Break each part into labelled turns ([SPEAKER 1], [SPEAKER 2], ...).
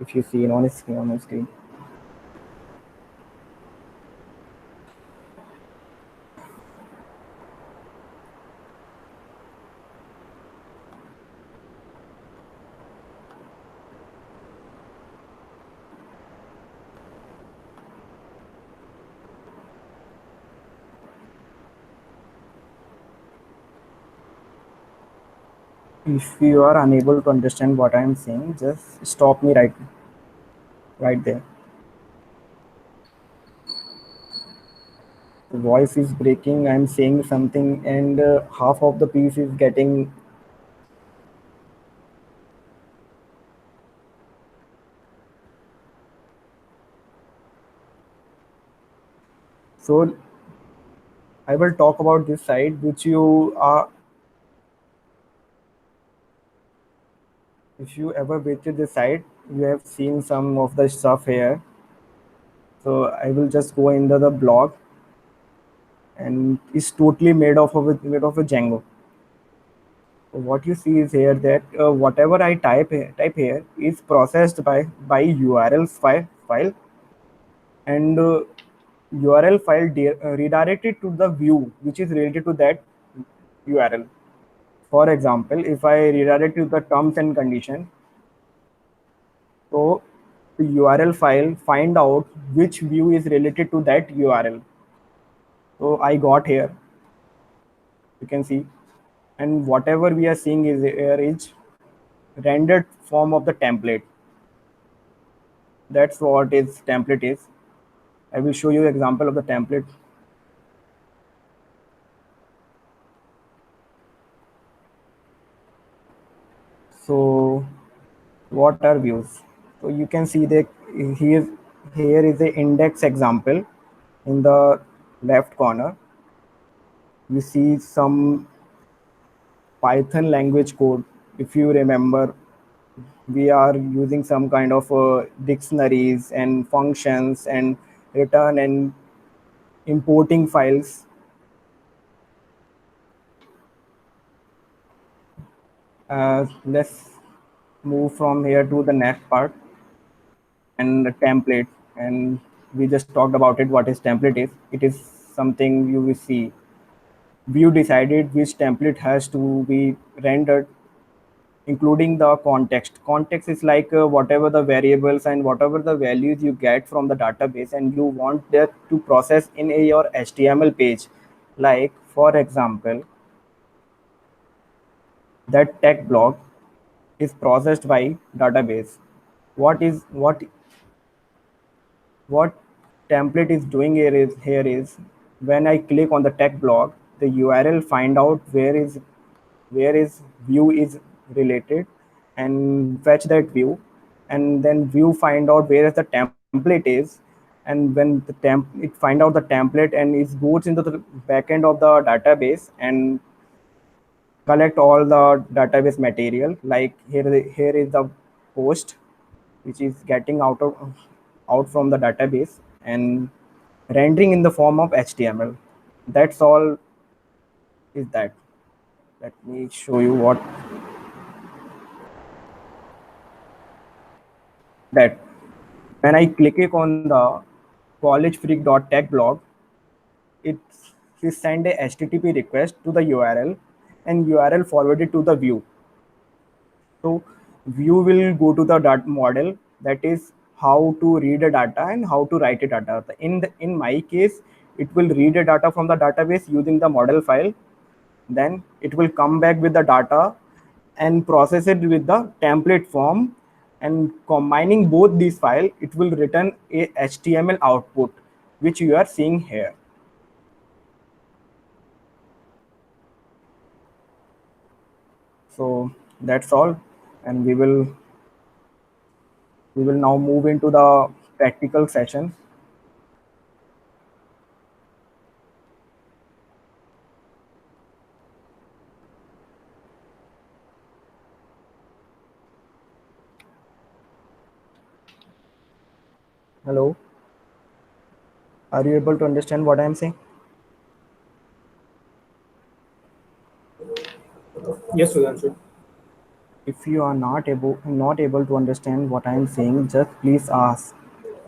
[SPEAKER 1] if you see on screen, on screen. If you are unable to understand what I am saying, just stop me right there. The voice is breaking. I'm saying something, and half of the piece is getting. So I will talk about this side, which you are. If you ever visited this site, you have seen some of the stuff here. So I will just go into the blog, and it's totally made of a Django. So what you see is here that whatever I type here is processed by file, and URL file redirected to the view which is related to that URL. For example, if I redirect to the terms and condition, so the URL file find out which view is related to that URL. So I got here, you can see, and whatever we are seeing is here is rendered form of the template. That's what is template is. I will show you example of the template. So what are views? So you can see that here is the index example in the left corner. You see some Python language code. If you remember, we are using some kind of dictionaries and functions and return and importing files. Let's move from here to the next part, and the template. And we just talked about it. What is template is? It is something you will see. View decided which template has to be rendered, including the context. Context is like whatever the variables and whatever the values you get from the database, and you want that to process in your HTML page. Like for example, that tech block is processed by database. What template is doing here is when I click on the tech block, the URL find out where is view is related and fetch that view, and then view find out where the template is, and when the it find out the template and it goes into the backend of the database and collect all the database material. Like here is the post which is getting out from the database and rendering in the form of HTML. That's all is that. Let me show you what that. When I click on the collegefreak.tech blog, it we send a HTTP request to the URL, and URL forwarded to the view. So view will go to the data model, that is how to read a data and how to write a data. In my case, it will read a data from the database using the model file. Then it will come back with the data and process it with the template form, and combining both these files, it will return a HTML output, which you are seeing here. So that's all, and we will now move into the practical session. Hello, are you able to understand what I am saying?
[SPEAKER 2] Yes, Sudhanshu.
[SPEAKER 1] If you are not able to understand what I am saying, just please ask.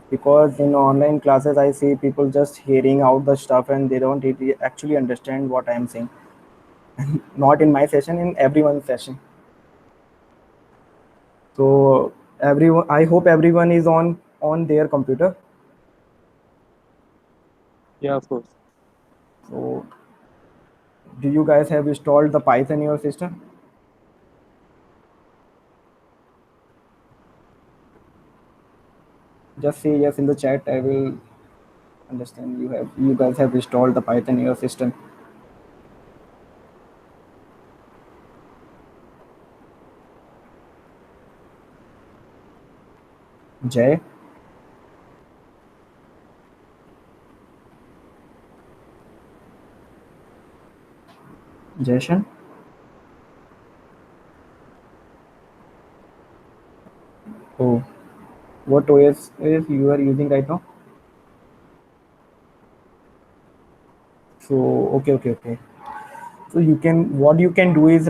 [SPEAKER 1] Because in online classes I see people just hearing out the stuff and they don't really actually understand what I am saying. Not in my session, in everyone's session. So everyone, I hope everyone is on their computer.
[SPEAKER 2] Yeah, of course.
[SPEAKER 1] So do you guys have installed the Python in your system? Just say yes in the chat. I will understand you guys have installed the Python in your system. Jay, Jason. Oh, what OS is you are using right now? So okay. So you can, what you can do is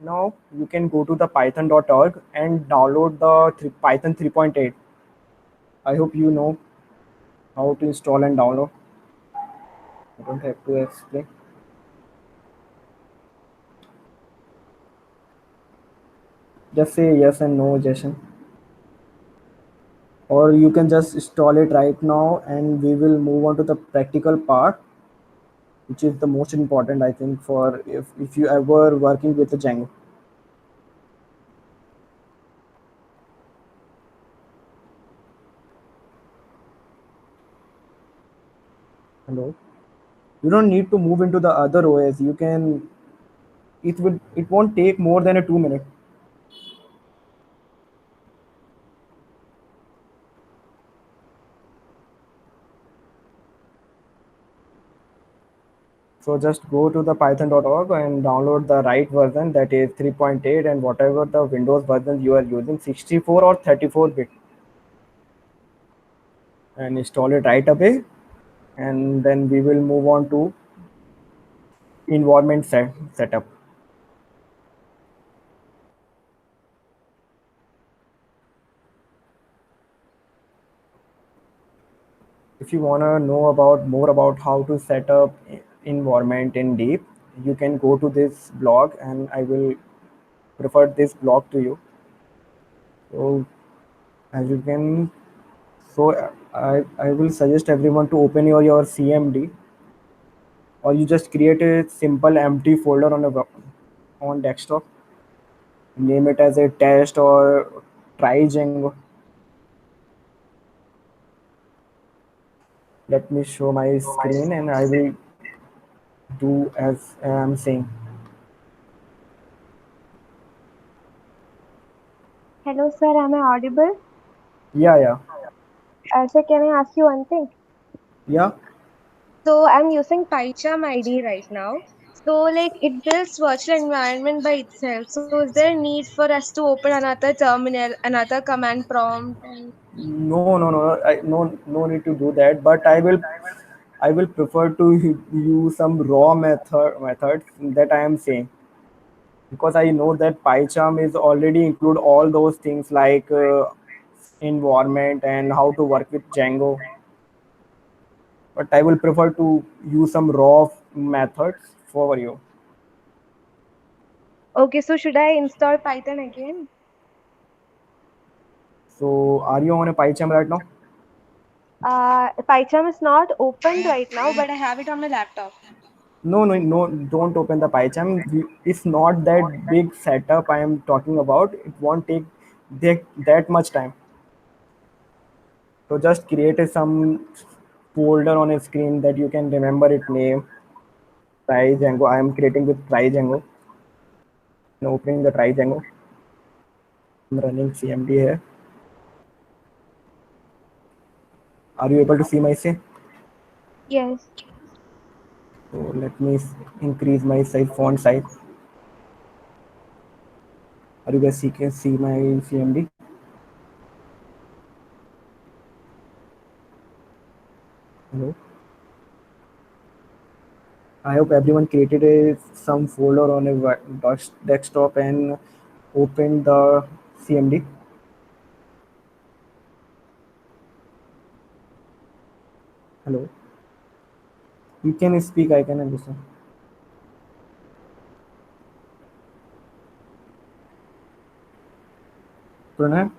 [SPEAKER 1] now you can go to the python.org and download the Python 3.8. I hope you know how to install and download. I don't have to explain. Just say yes and no, Jason. Or you can just install it right now and we will move on to the practical part, which is the most important I think for if you ever working with the Django. Hello. You don't need to move into the other OS. You can, it won't take more than a 2 minute. So just go to the python.org and download the right version, that is 3.8, and whatever the Windows version you are using, 64 or 34 bit, and install it right away. And then we will move on to environment setup. If you want to know about more about how to set up environment in deep, you can go to this blog and I will prefer this blog to you. So as you can, so I will suggest everyone to open your CMD, or you just create a simple empty folder on desktop, name it as a test or try Django. Let me show my screen and I will do as I'm saying.
[SPEAKER 3] Hello, sir. Am I audible?
[SPEAKER 1] Yeah.
[SPEAKER 3] Sir, can I ask you one thing?
[SPEAKER 1] Yeah.
[SPEAKER 3] So, I'm using PyCharm ID right now. So, like, it builds virtual environment by itself. So, is there a need for us to open another terminal, another command prompt? And
[SPEAKER 1] No. No need to do that. But I will prefer to use some raw methods that I am saying, because I know that PyCharm is already include all those things like environment and how to work with Django. But I will prefer to use some raw methods for you.
[SPEAKER 3] okay, so should I install Python again?
[SPEAKER 1] So are you on a PyCharm right now?
[SPEAKER 3] PyCharm is not opened right now, but I have it on my laptop.
[SPEAKER 1] No. Don't open the PyCharm. It's not that big setup I am talking about. It won't take that much time. So just create some folder on a screen that you can remember its name. Try Django. I am creating with Try Django. And opening the Try Django. I'm running CMD here. Are you able to see my screen?
[SPEAKER 3] Yes.
[SPEAKER 1] So let me increase my size, font size. Are you guys can see my CMD? Hello. I hope everyone created some folder on a desktop and open the CMD. Hello. You can speak, I can listen. Pranay?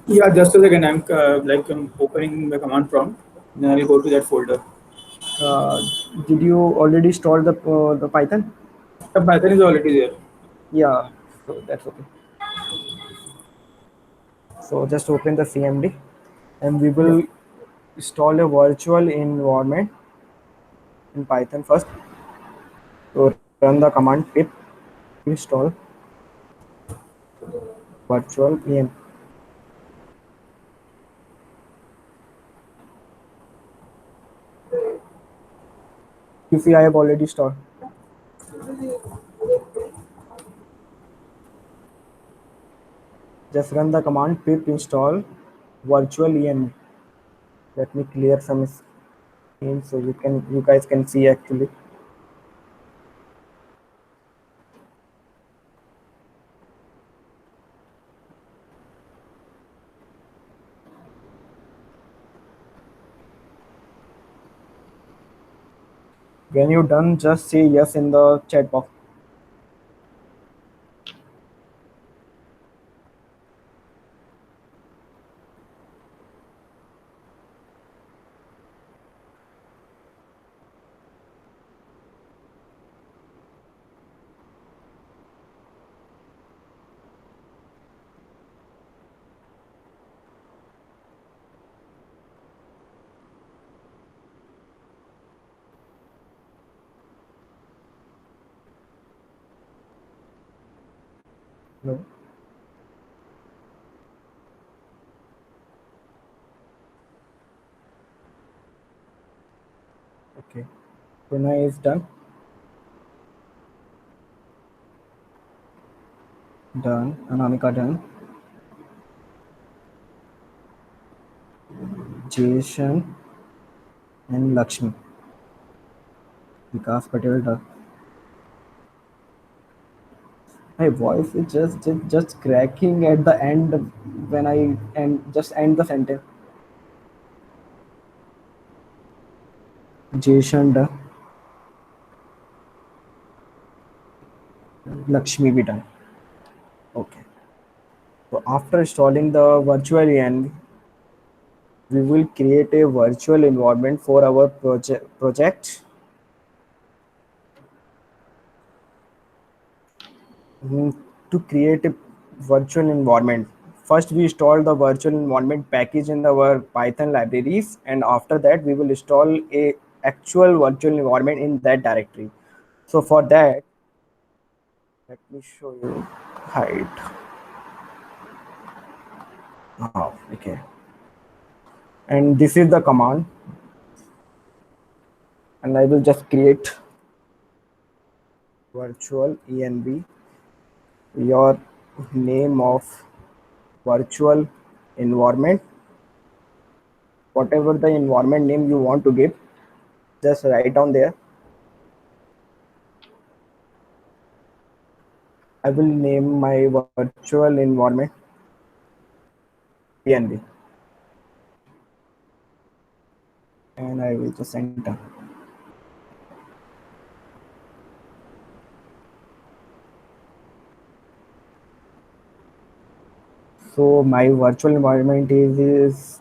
[SPEAKER 2] Yeah, just a second. I'm opening the command prompt. Then I'll go to that folder.
[SPEAKER 1] Uh, did you already install the Python?
[SPEAKER 2] The Python is already there.
[SPEAKER 1] Yeah, so that's okay. So just open the CMD and we
[SPEAKER 2] Yeah.
[SPEAKER 1] will install a virtual environment in Python first. So run the command pip install virtual EM. You see, I have already installed. Just run the command pip install virtual EM. Let me clear some screen so you guys can see actually. When you're done, just say yes in the chat box. No. Okay. Pranay is done. Done. Anamika done. Jason and Lakshmi. Vikas Patel done. My voice is just cracking at the end when I end the sentence. Jason done. Lakshmi be done. Okay. So after installing the virtual EN, we will create a virtual environment for our project. Mm, to create a virtual environment, first we install the virtual environment package in our Python libraries, and after that we will install a actual virtual environment in that directory. So for that, let me show you. Hide. Oh, okay. And this is the command, and I will just create virtual env, your name of virtual environment, whatever the environment name you want to give, just write down there. I will name my virtual environment PNB, and I will just enter. So my virtual environment is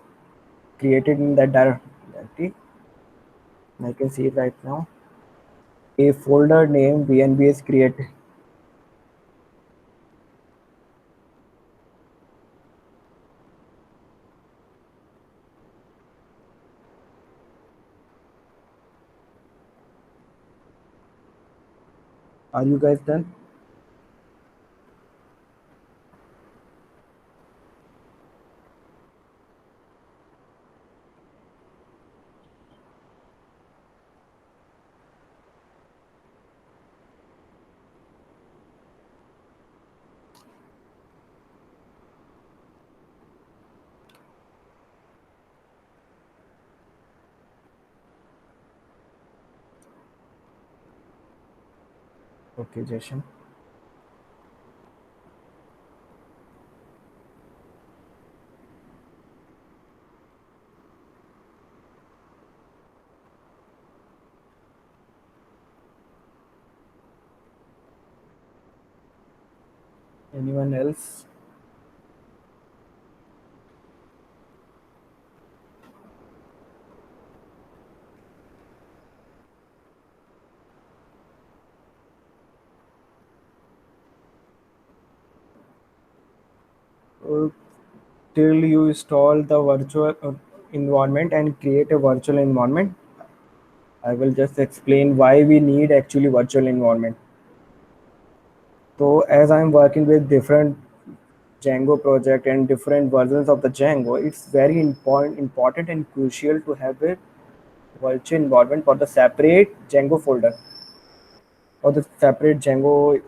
[SPEAKER 1] created in that directory. I can see it right now. A folder name VNB is created. Are you guys done? Okay, Jason. Anyone else? Uh, Till you install the virtual environment and create a virtual environment, I will just explain why we need actually virtual environment. So as I'm working with different Django project and different versions of the Django, it's very important and crucial to have a virtual environment for the separate Django folder or the separate Django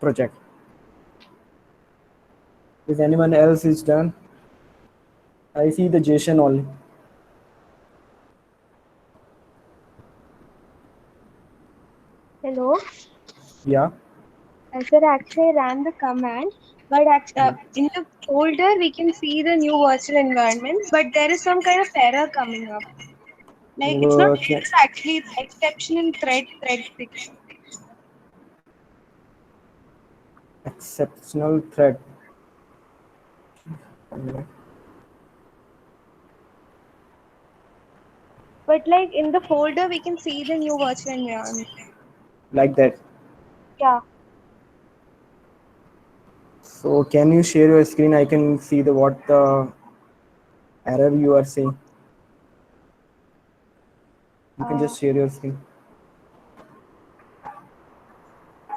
[SPEAKER 1] project. Is anyone else is done? I see the Jason only.
[SPEAKER 3] Hello.
[SPEAKER 1] Yeah.
[SPEAKER 3] I said actually I ran the command, but in the folder we can see the new virtual environment, but there is some kind of error coming up. Like it's not
[SPEAKER 1] Okay.
[SPEAKER 3] error actually, it's exception in thread 6.
[SPEAKER 1] Exceptional thread.
[SPEAKER 3] But like in the folder we can see the new virtual environment.
[SPEAKER 1] Like that.
[SPEAKER 3] Yeah.
[SPEAKER 1] So can you share your screen? I can see the what the error you are seeing. You can
[SPEAKER 3] Uh,
[SPEAKER 1] just share your screen.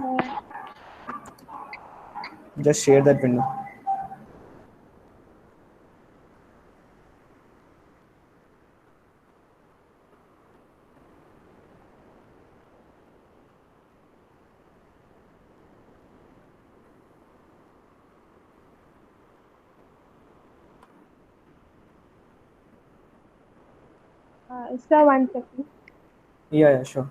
[SPEAKER 3] uh,
[SPEAKER 1] Just share that window.
[SPEAKER 3] so 1 second.
[SPEAKER 1] Yeah, yeah, sure.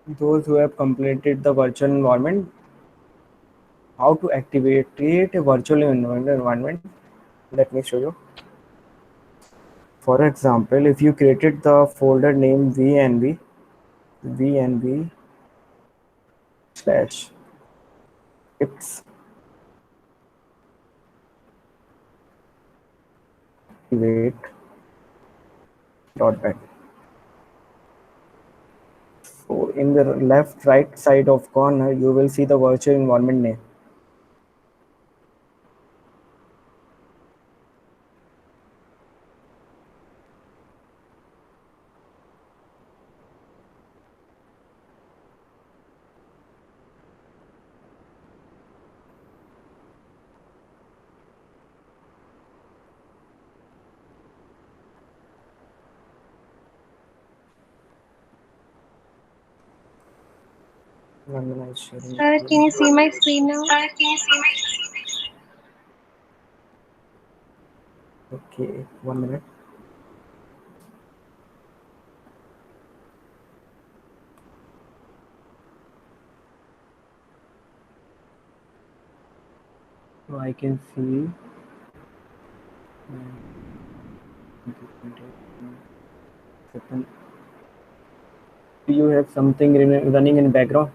[SPEAKER 1] Those who have completed the virtual environment, how to activate, create a virtual environment. Let me show you. For example, if you created the folder name VNV slash it's activate dot back. So in the left right side of corner, you will see the virtual environment name. Vandana is sharing the
[SPEAKER 3] Can
[SPEAKER 1] screen.
[SPEAKER 3] you see my screen now?
[SPEAKER 1] Okay, 1 minute. So I can see Do you have something running in background?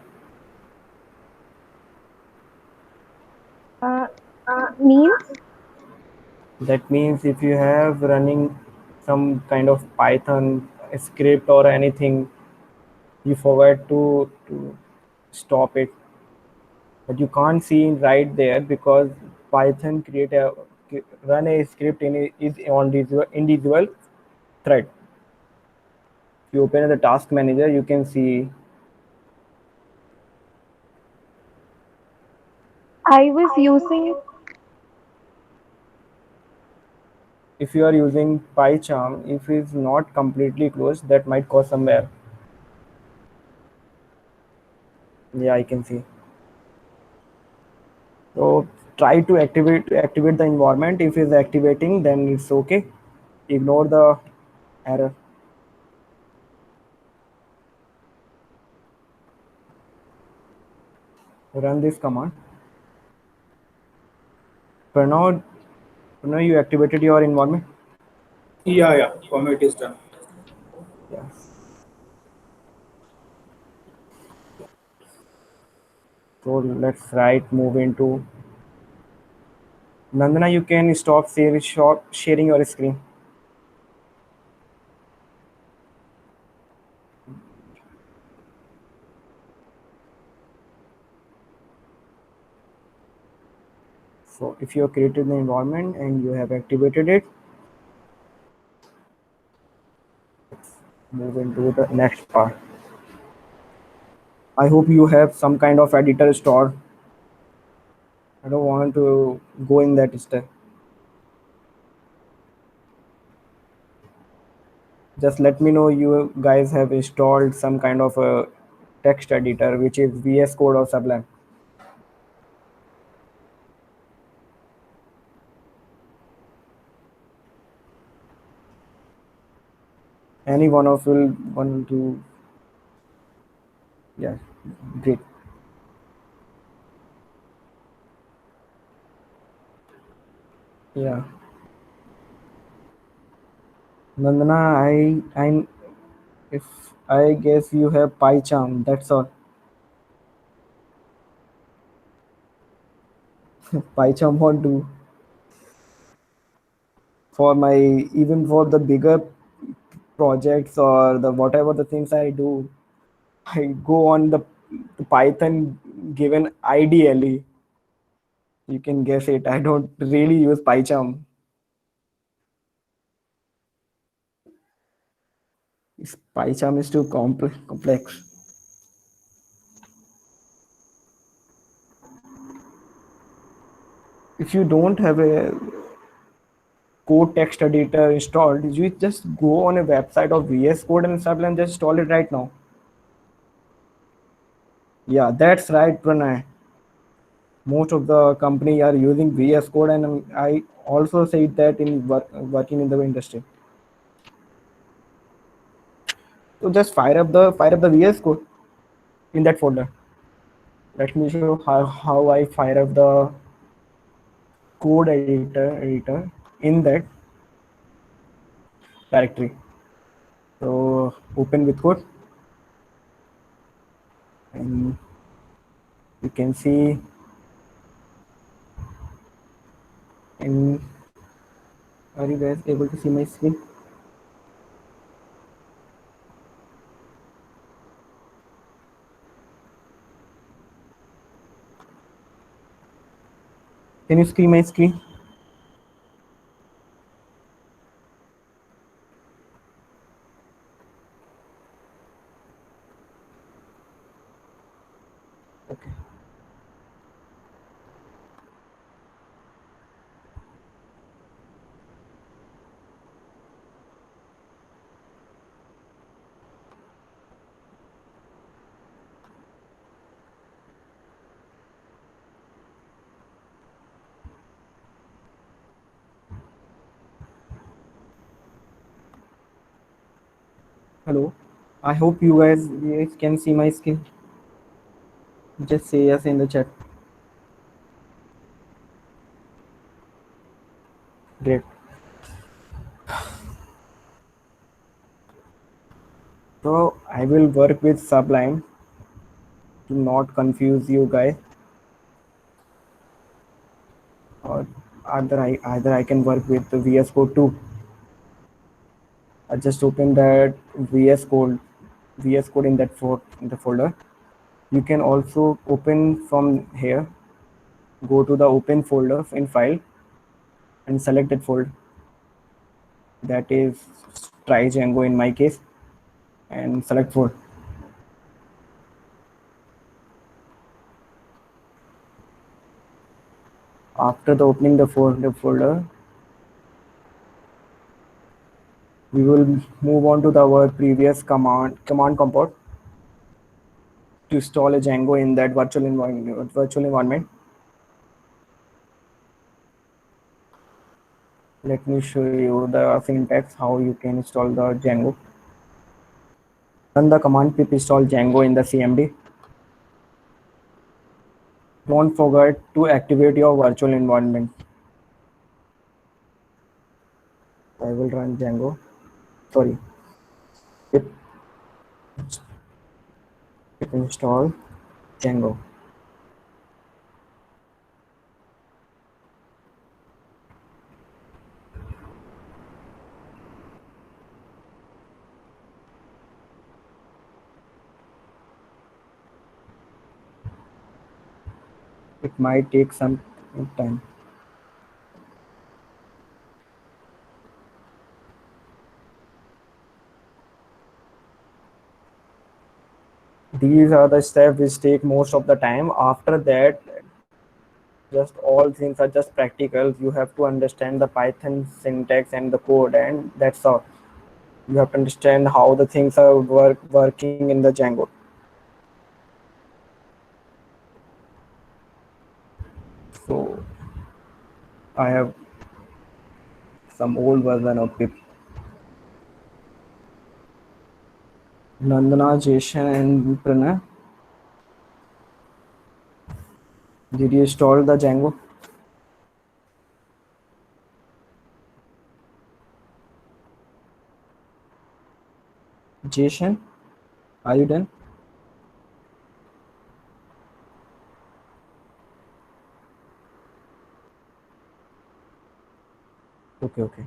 [SPEAKER 3] Uh, means
[SPEAKER 1] That means if you have running some kind of Python script or anything, you forgot to stop it, but you can't see it right there because Python create a run a script in is on individual thread. If you open the task manager, you can see.
[SPEAKER 3] I was using.
[SPEAKER 1] If you are using PyCharm, if it's not completely closed, that might cause some error. Yeah, I can see. So try to activate the environment. If it's activating, then it's okay. Ignore the error. Run this command. Pranav, Pranav, you activated your environment.
[SPEAKER 2] Yeah, yeah. For me, it is done.
[SPEAKER 1] Yeah. So let's move into Nandana. You can stop sharing your screen. So if you have created the environment and you have activated it, move into the next part. I hope you have some kind of editor store. I don't want to go in that step. Just let me know you guys have installed some kind of a text editor which is VS Code or Sublime. Any one of you want to? Yeah, great. Yeah, Nandana, if I guess you have PyCharm. That's all. PyCharm won't do for my even for the bigger projects or the whatever the things I do. I go on the Python given ideally. You can guess it. I don't really use PyCharm. PyCharm is too complex. If you don't have a code text editor installed, you just go on a website of VS Code and stuff and just install it right now. Yeah, that's right, Pranay. Most of the company are using VS Code, and I also said that in working in the industry. So just fire up the VS Code in that folder. Let me show how I fire up the code editor in that directory. So open with code, and you can see in. Are you guys able to see my screen? Can you see my screen? Okay. Hello. I hope you guys can see my screen. Just say yes in the chat. Great. So So I will work with Sublime to not confuse you guys. Or either I can work with the VS Code too. I just open that VS Code in in the folder. You can also open from here. Go to the open folder in file and select that folder. That is try Django in my case, and select folder. After the opening the folder, we will move on to our previous command comport to install a Django in that virtual environment. Let me show you the syntax how you can install the Django. Run the command pip install Django in the CMD. Don't forget to activate your virtual environment. I will run Django. Sorry, pip install Django. It might take some time. These are the steps which take most of the time. After that, just all things are just practical. You have to understand the Python syntax and the code, and that's all. You have to understand how the things are working in the Django. So I have some old version of pip. Nandana, Jason, and Pranay. Did you install the Django? Jason, are you done? Okay, okay.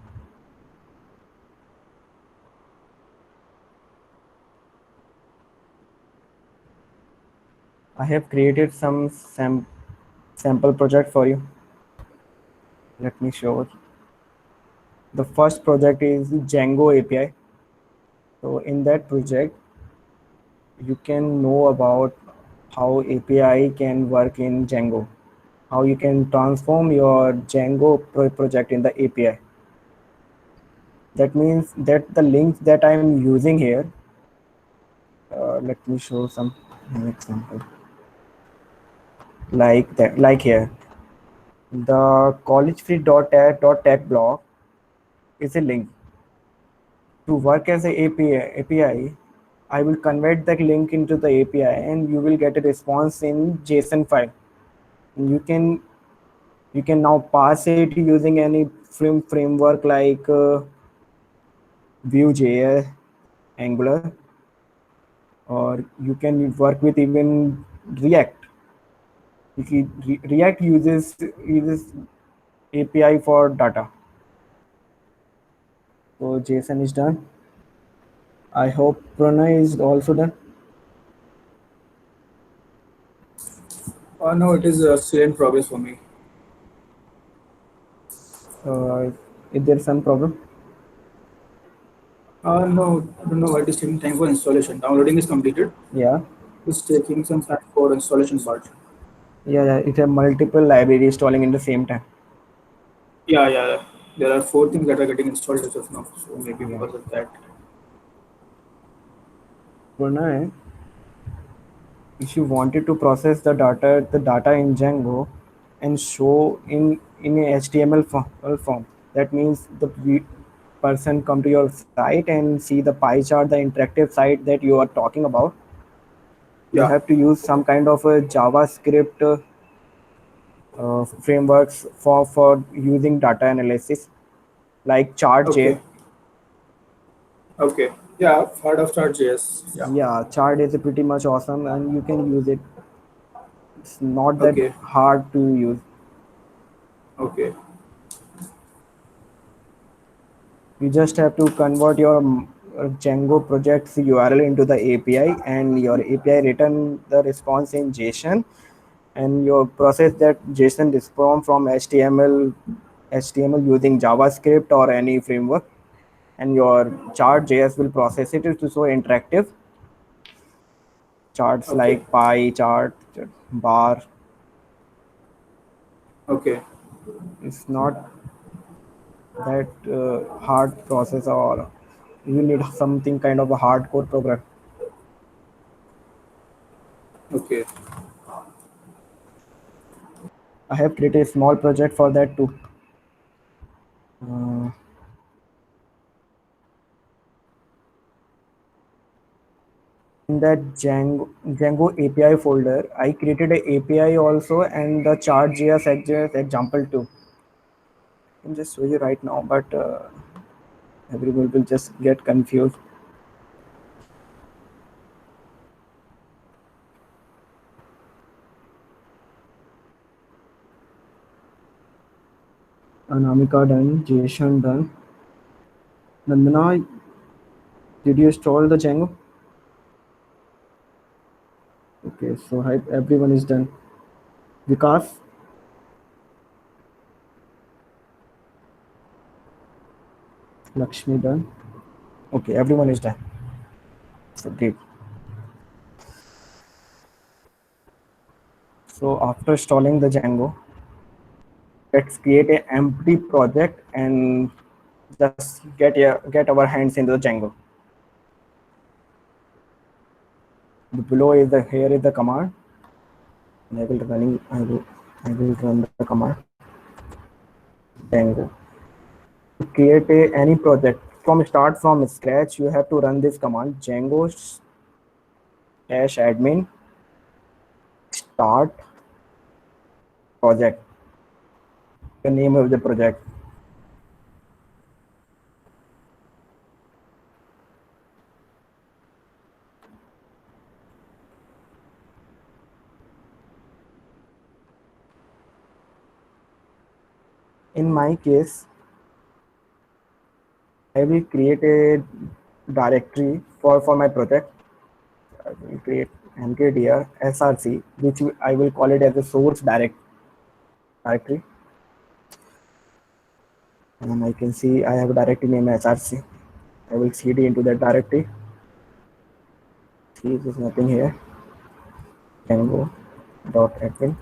[SPEAKER 1] I have created some sample project for you. Let me show. The first project is Django API. So in that project, you can know about how API can work in Django, how you can transform your Django project in the API. That means that the links that I'm using here, let me show some example. Like that, like here, the collegefree.tech block is a link. To work as a API, I will convert that link into the API and you will get a response in JSON file. You can now pass it using any framework like Vue.js, Angular, or you can work with even React. React uses API for data. So JSON is done. I hope Pranay is also done.
[SPEAKER 2] No, it is still in progress for me.
[SPEAKER 1] Is there some problem?
[SPEAKER 2] No, I don't know why it is taking time for installation. Downloading is completed.
[SPEAKER 1] Yeah.
[SPEAKER 2] It's taking some time for installation part.
[SPEAKER 1] Yeah, it has multiple libraries installing in the same time.
[SPEAKER 2] Yeah. There are 4 things that are getting installed as of now. So maybe
[SPEAKER 1] Yeah.
[SPEAKER 2] because of that.
[SPEAKER 1] Pranay, if you wanted to process the data in Django and show in a HTML form, that means the person come to your site and see the pie chart, the interactive site that you are talking about. You
[SPEAKER 2] Yeah.
[SPEAKER 1] have to use some kind of a JavaScript frameworks for using data analysis, like
[SPEAKER 2] Okay.
[SPEAKER 1] Chart.js.
[SPEAKER 2] Okay. Yeah, I've heard of Chart.js. Yeah.
[SPEAKER 1] Yeah, chart is pretty much awesome and you can use it. It's not that
[SPEAKER 2] Okay.
[SPEAKER 1] hard to use.
[SPEAKER 2] Okay.
[SPEAKER 1] You just have to convert your Django project's URL into the API, and your API return the response in JSON, and you process that JSON response from HTML using JavaScript or any framework, and your chart.js will process it to show interactive charts
[SPEAKER 2] Okay.
[SPEAKER 1] like pie chart, bar.
[SPEAKER 2] Okay.
[SPEAKER 1] It's not that hard process, or you need something kind of a hardcore program.
[SPEAKER 2] Okay.
[SPEAKER 1] I have created a small project for that too. Uh, in that Django API folder, I created a API also and the chart.js example too. I can just show you right now, but everyone will just get confused. Anamika done, Jason done. Nandana, did you install the Django? Okay, so everyone is done. Vikas, Lakshmi done. Okay, everyone is done. So great. So after installing the Django, let's create an empty project and just get our hands into the Django. The below is the here is the command. And I will run the command Django. To create any project from scratch, you have to run this command Django dash admin start project. The name of the project. In my case, I will create a directory for my project. I will create mkdir src, which I will call it as a source directory. And I can see I have a directory name src. I will cd into that directory. See, there's nothing here. Django.admin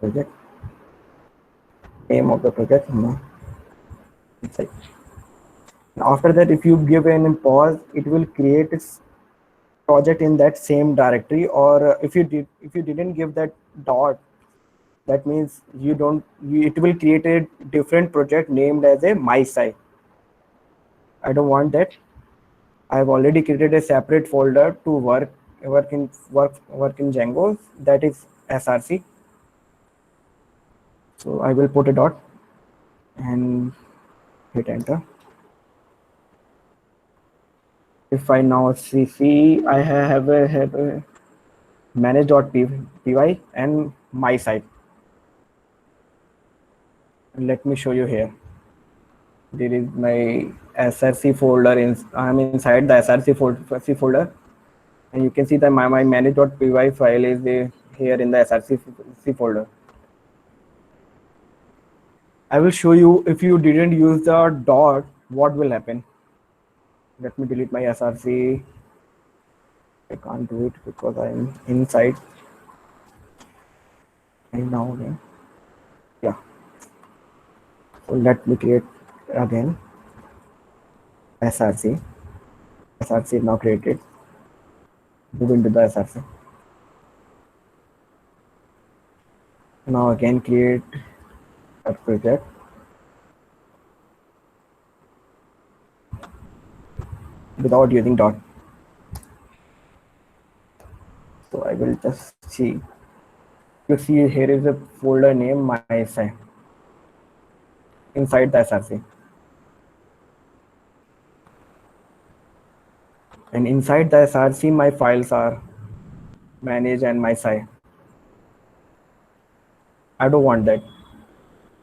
[SPEAKER 1] project. Name of the project. No. Inside. After that, if you give an pause, it will create its project in that same directory. Or if you didn't give that dot, that means you don't. It will create a different project named as a my site. I don't want that. I've already created a separate folder to work in Django. That is src. So I will put a dot and hit enter. If I now see I have a manage.py and my site. Let me show you here. There is my src folder. I'm inside the src folder, and you can see that my manage.py file is here in the src folder. I will show you if you didn't use the dot, what will happen. Let me delete my src. I can't do it because I'm inside. And now again. Yeah. So let me create again src. src is now created. Move into the src. Now again create a project. Without using dot. So I will just see. You see here is a folder name MySci inside the src. And inside the src my files are managed and my site. I don't want that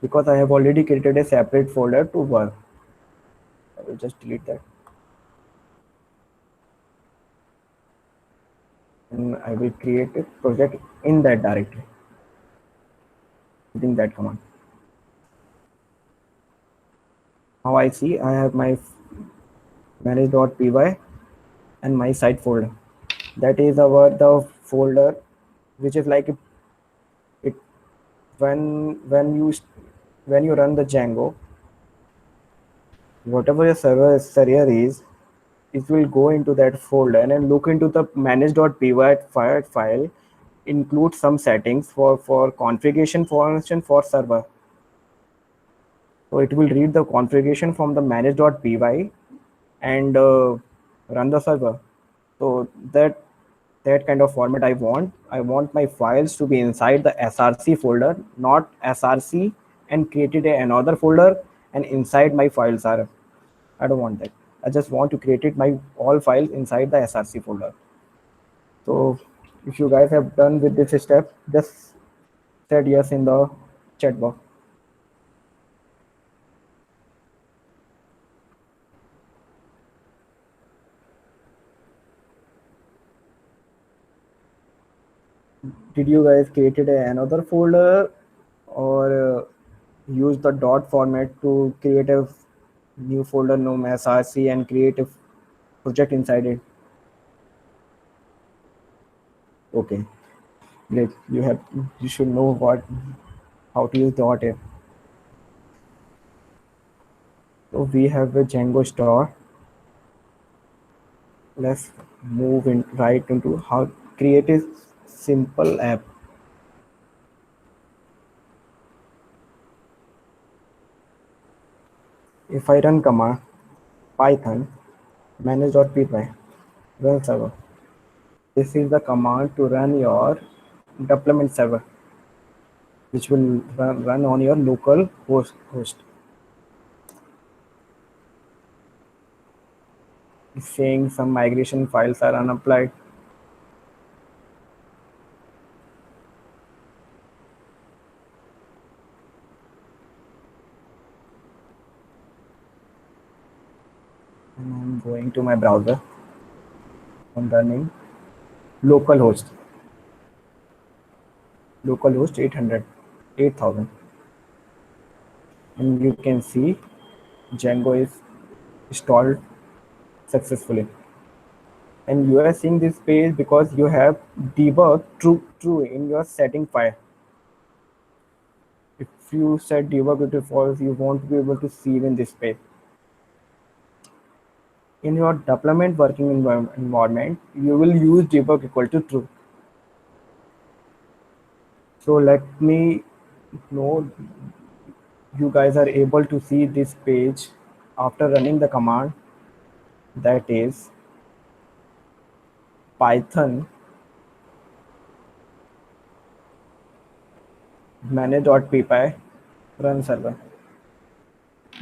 [SPEAKER 1] because I have already created a separate folder to work. I will just delete that. And I will create a project in that directory using that command. Now I see I have my manage.py and my site folder. That is our the folder which is like it when you run the Django, whatever your server is, it will go into that folder and look into the manage.py file, include some settings for configuration function for server. So it will read the configuration from the manage.py and run the server. So that kind of format I want. I want my files to be inside the src folder, not src and created another folder and inside my files are. I don't want that. I just want to create it my all files inside the src folder. So if you guys have done with this step, just said yes in the chat box. Did you guys created another folder or use the dot format to create a new folder named src and create a project inside it? Okay, great. You should know what how to use dot here. So we have a Django store. Let's move in right into how create a simple app. If I run command python manage.py run server, this is the command to run your deployment server, which will run on your local host. It's saying some migration files are unapplied. And I'm going to my browser. I'm running localhost 800 8000, and you can see Django is installed successfully. And you are seeing this page because you have debug true in your setting file. If you set debug to false, you won't be able to see it in this page. In your deployment working environment, you will use debug equal to true. So let me know you guys are able to see this page after running the command, that is python manage.py run server.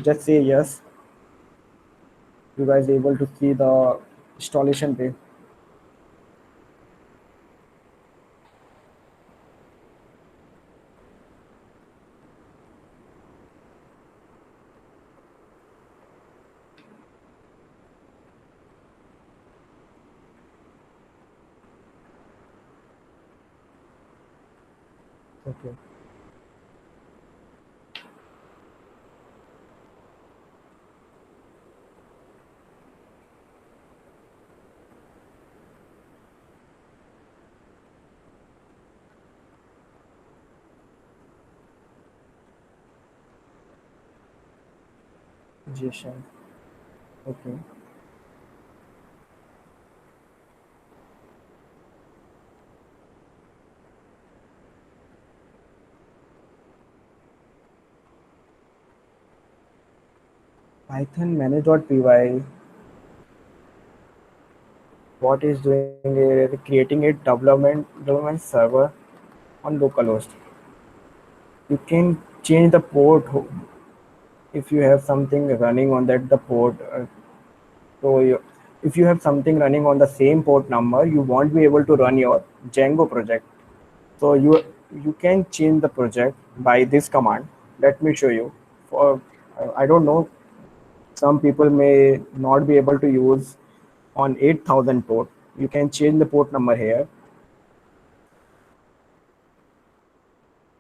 [SPEAKER 1] Just say yes. You guys able to see the installation page. Okay. JSON. Okay. Python manage.py, what is doing is creating a development server on localhost. You can change the port if you have something running on that the port. So if you have something running on the same port number, you won't be able to run your Django project. So you can change the project by this command. Let me show you. For I don't know, some people may not be able to use on 8000 port. You can change the port number here,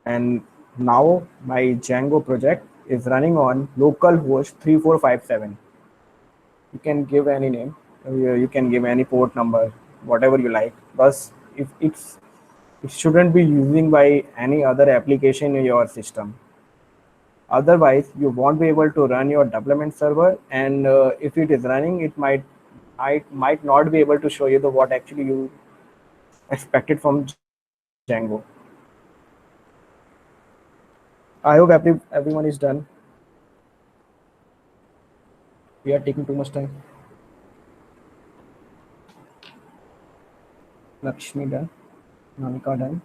[SPEAKER 1] and now my Django project is running on localhost 3457. You can give any name, you can give any port number, whatever you like, but if it shouldn't be using by any other application in your system. Otherwise you won't be able to run your development server, and if it is running, it might not be able to show you the what actually you expected from Django. I hope everyone is done. We are taking too much time. Lakshmi done. Namika done.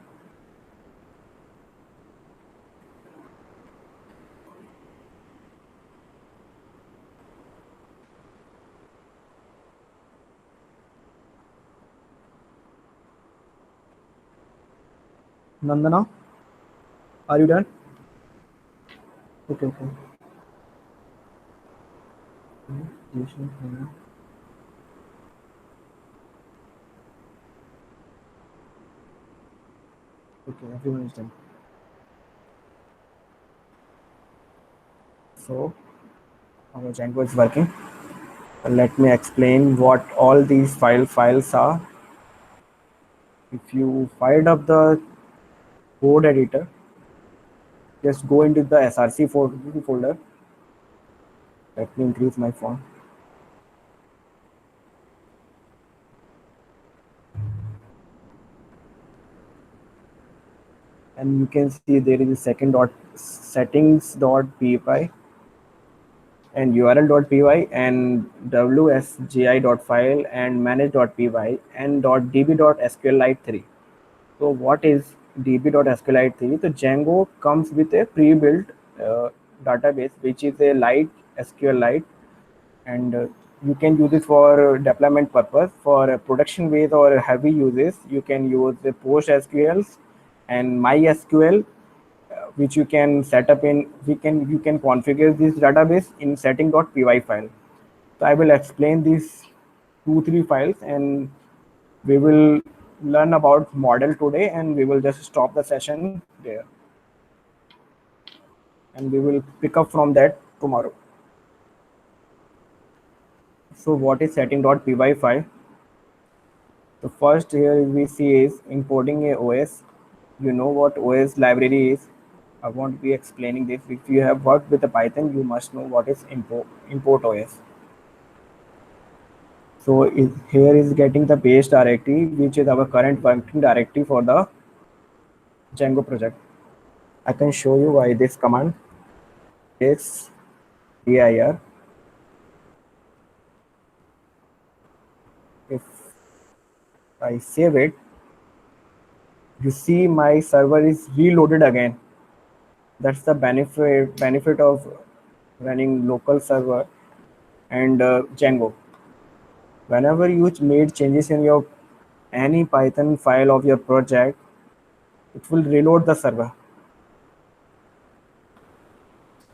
[SPEAKER 1] Nandana, are you done? Okay, okay. Okay, everyone is done. So our Django is working. Let me explain what all these files are. If you fired up the code editor, just go into the src folder. Let me increase my font. And you can see there is a second dot settings.py and url.py and wsgi.file and manage.py and .db.sqlite3. So what is db.sqlite3? So Django comes with a pre-built database, which is a light SQLite, and you can use it for deployment purpose. For production base or heavy uses, you can use the PostgreSQL and MySQL, which you can set up in. You can configure this database in setting.py file. So I will explain these 2-3 files, and we will learn about model today, and we will just stop the session there, and we will pick up from that tomorrow. So what is setting.py file? The first here we see is importing a OS. You know what OS library is. I won't be explaining this. If you have worked with the Python, you must know what is import OS. So here is getting the base directory, which is our current working directory for the Django project. I can show you why this command is dir. If I save it, you see my server is reloaded again. That's the benefit of running local server and Django. Whenever you made changes in your any Python file of your project, it will reload the server.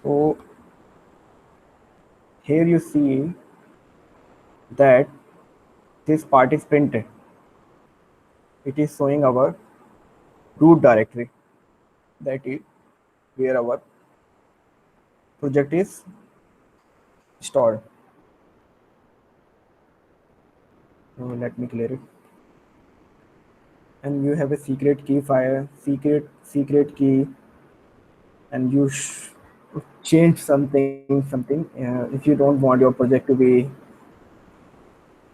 [SPEAKER 1] So here you see that this part is printed. It is showing our root directory, that is where our project is stored. So let me clear it. And you have a secret key file, secret key, and you change something. If you don't want your project to be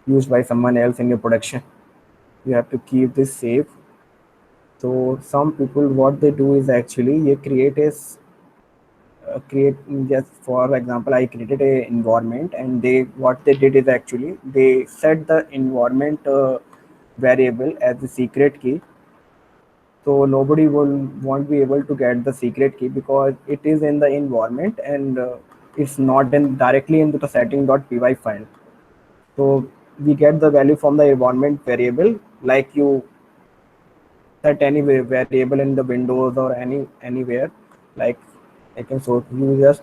[SPEAKER 1] used by someone else in your production, you have to keep this safe. So some people, what they do is actually they create just for example, I created a environment, and what they did is actually they set the environment variable as the secret key. So nobody won't be able to get the secret key because it is in the environment, and it's not in directly into the setting.py file. So we get the value from the environment variable, like you set any variable in the windows or anywhere. Like I can show you just,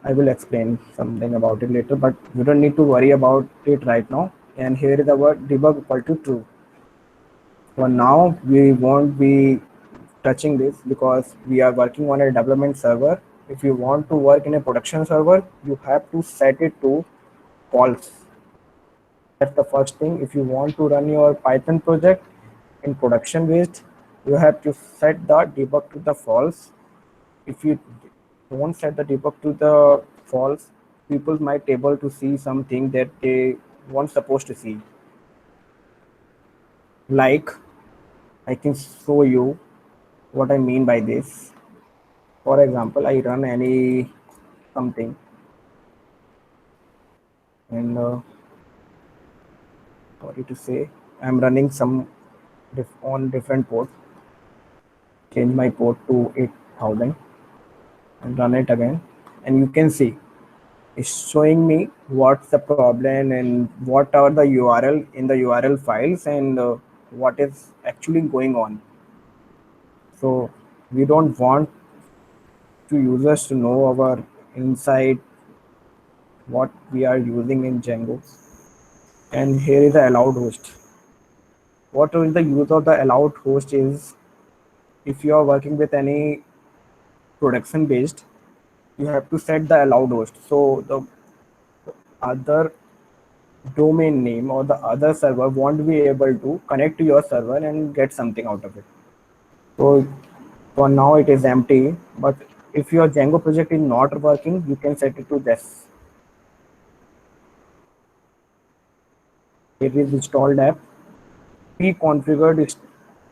[SPEAKER 1] I will explain something about it later, but you don't need to worry about it right now. And here is our debug equal to true. For now, we won't be touching this because we are working on a development server. If you want to work in a production server, you have to set it to false. That's the first thing. If you want to run your Python project in production based, you have to set the debug to the false. If you don't set the debug to the false, people might able to see something that they weren't supposed to see. Like I can show you what I mean by this. For example, I run any something, and sorry to say, I'm running some on different port. Change my port to 8000 and run it again, and you can see it's showing me what's the problem and what are the URL in the URL files, and what is actually going on. So we don't want to users to know our inside what we are using in Django. And here is the allowed host. What is the use of the allowed host is, if you are working with any production based, you have to set the allowed host. So the other domain name or the other server won't be able to connect to your server and get something out of it. So for now it is empty, but if your Django project is not working, you can set it to this. It is installed app. Pre-configured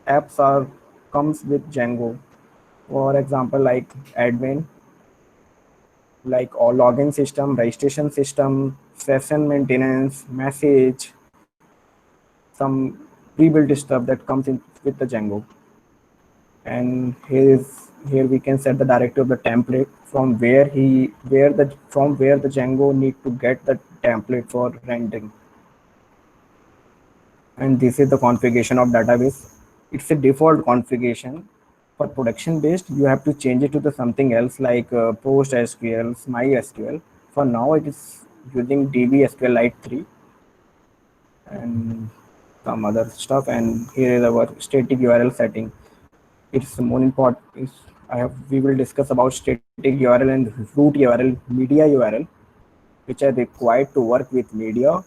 [SPEAKER 1] apps are comes with Django. For example, like admin, like all login system, registration system, session maintenance, message, some pre-built stuff that comes in with the Django. And here we can set the directory of the template from where the Django need to get the template for rendering. And this is the configuration of database. It's a default configuration. For production based, you have to change it to the something else like PostgreSQL, MySQL. For now, it is using DB SQLite 3 and some other stuff. And here is our static URL setting. It's more important. We will discuss about static URL and root URL, media URL, which are required to work with media.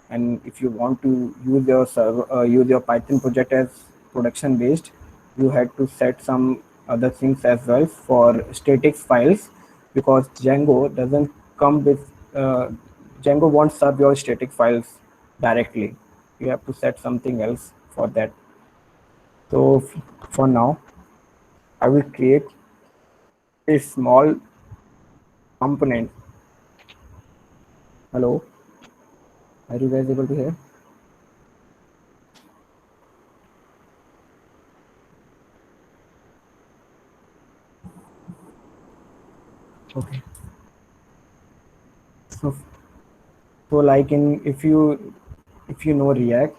[SPEAKER 1] And if you want to use your server, use your Python project as production based, you had to set some other things as well for static files, because Django doesn't come with Django won't serve your static files directly. You have to set something else for that. So for now, I will create a small component. Hello, are you guys able to hear? Okay. So like if you know React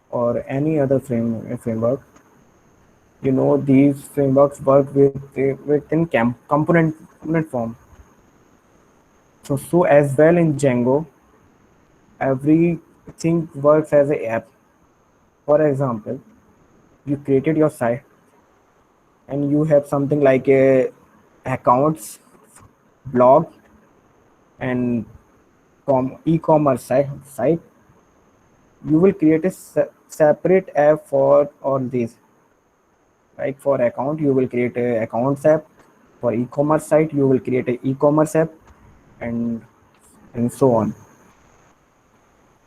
[SPEAKER 1] or any other framework, you know these frameworks work within component form. So as well in Django, everything works as a app. For example, you created your site and you have something like a accounts, blog, and e-commerce site. You will create a separate app for all these. Like for account, you will create a accounts app. For e-commerce site, you will create a e-commerce app, and so on.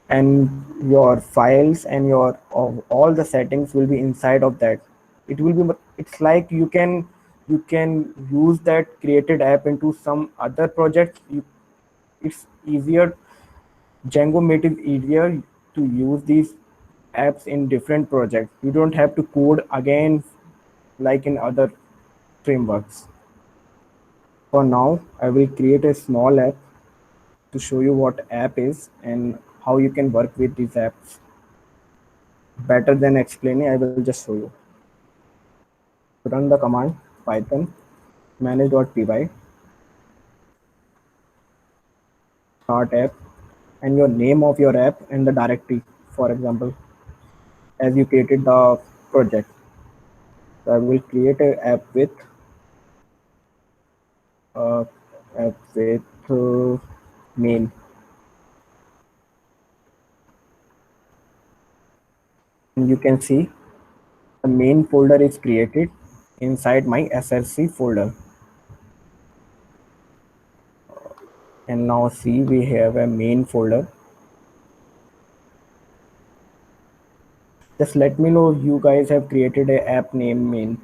[SPEAKER 1] And your files and your all the settings will be inside of that. It will be, it's like you can use that created app into some other project. It's easier. Django made it easier to use these apps in different projects. You don't have to code again like in other frameworks. For now, I will create a small app to show you what app is and how you can work with these apps. Better than explaining, I will just show you. Run the command python manage.py start app and your name of your app and the directory, for example, as you created the project. So I will create an uh, app with main, and you can see the main folder is created inside my src folder. And now see, we have a main folder. Just let me know if you guys have created a app name main.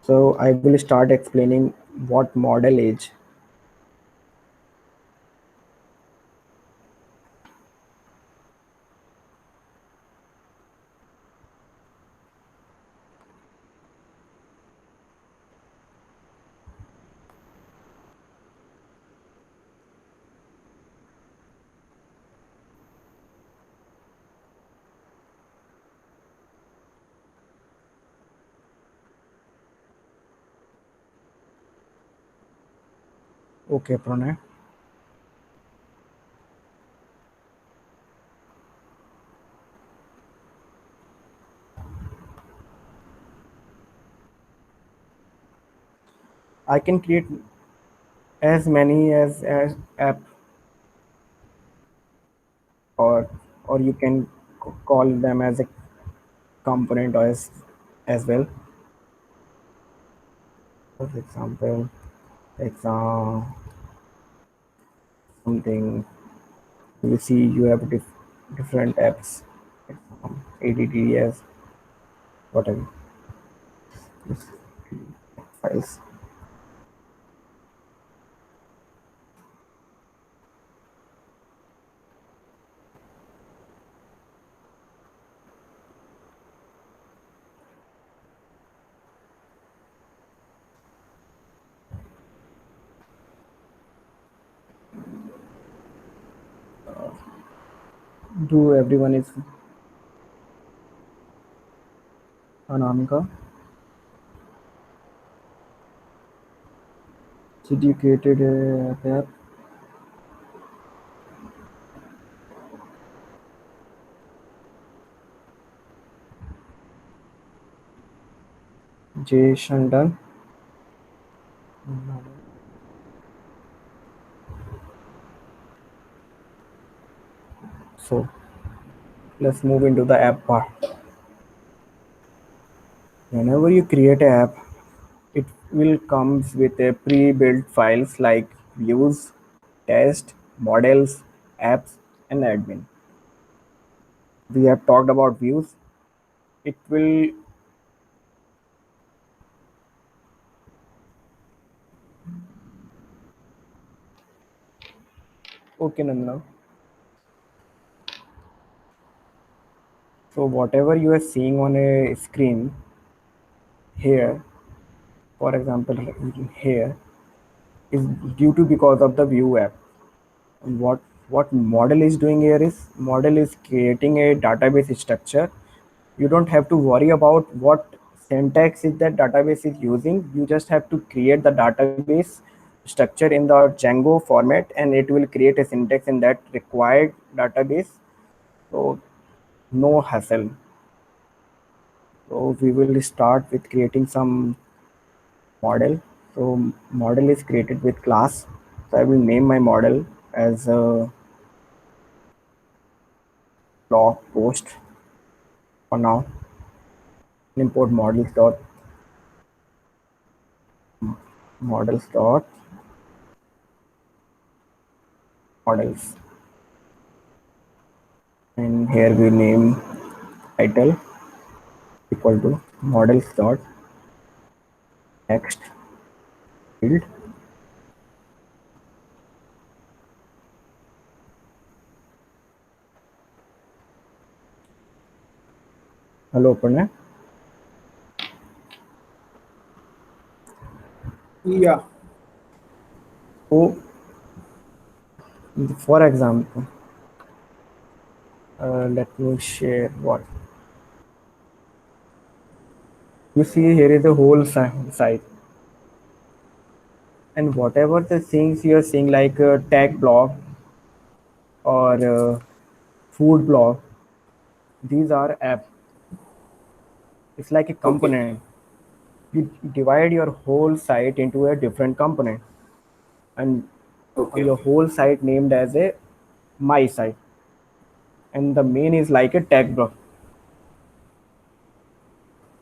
[SPEAKER 1] So I will start explaining what model is. Okay, Pranay. I can create as many as app, or you can call them as a component or as well. For example, exam something, you see you have different apps, ADDS, whatever files. Do everyone is Anamika? Did you created a app? Jay Shandon. So let's move into the app part. Whenever you create an app, it will comes with a pre-built files like views, test, models, apps, and admin. We have talked about views. It will okay, Nandana. So whatever you are seeing on a screen here, for example, here is due to because of the view app. And what model is doing here is model is creating a database structure. You don't have to worry about what syntax is that database is using. You just have to create the database structure in the Django format, and it will create a syntax in that required database. So no hassle. So we will start with creating some model. So model is created with class. So I will name my model as a blog post for now. Import models dot models, and here we name title equal to models dot text field. Hello, Pranay.
[SPEAKER 2] Yeah.
[SPEAKER 1] So For example, let me share what you see here is a whole site, and whatever the things you are seeing like a tech blog or food blog, these are app. It's like a
[SPEAKER 2] Okay.
[SPEAKER 1] component. You divide your whole site into a different component, and
[SPEAKER 2] Okay.
[SPEAKER 1] your whole site named as a my site, and the main is like a tech blog.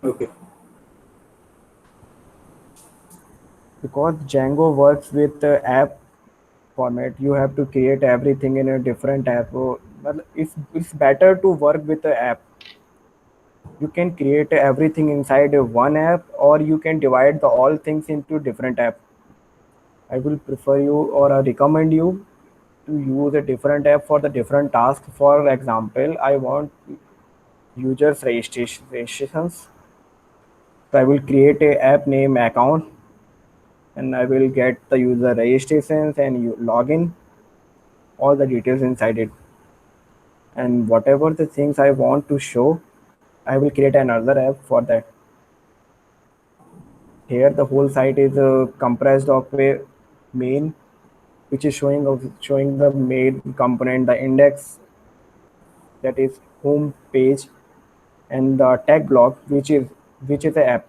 [SPEAKER 2] Okay.
[SPEAKER 1] Because Django works with app format, you have to create everything in a different app. Well, it's better to work with the app. You can create everything inside a one app, or you can divide the all things into different app. I will prefer you, or I recommend you to use a different app for the different task. For example, I want users registrations, so I will create a app name account, and I will get the user registrations and you login, all the details inside it. And whatever the things I want to show, I will create another app for that. Here the whole site is compressed of a main, which is showing the main component, the index, that is home page, and the tag block, which is the app.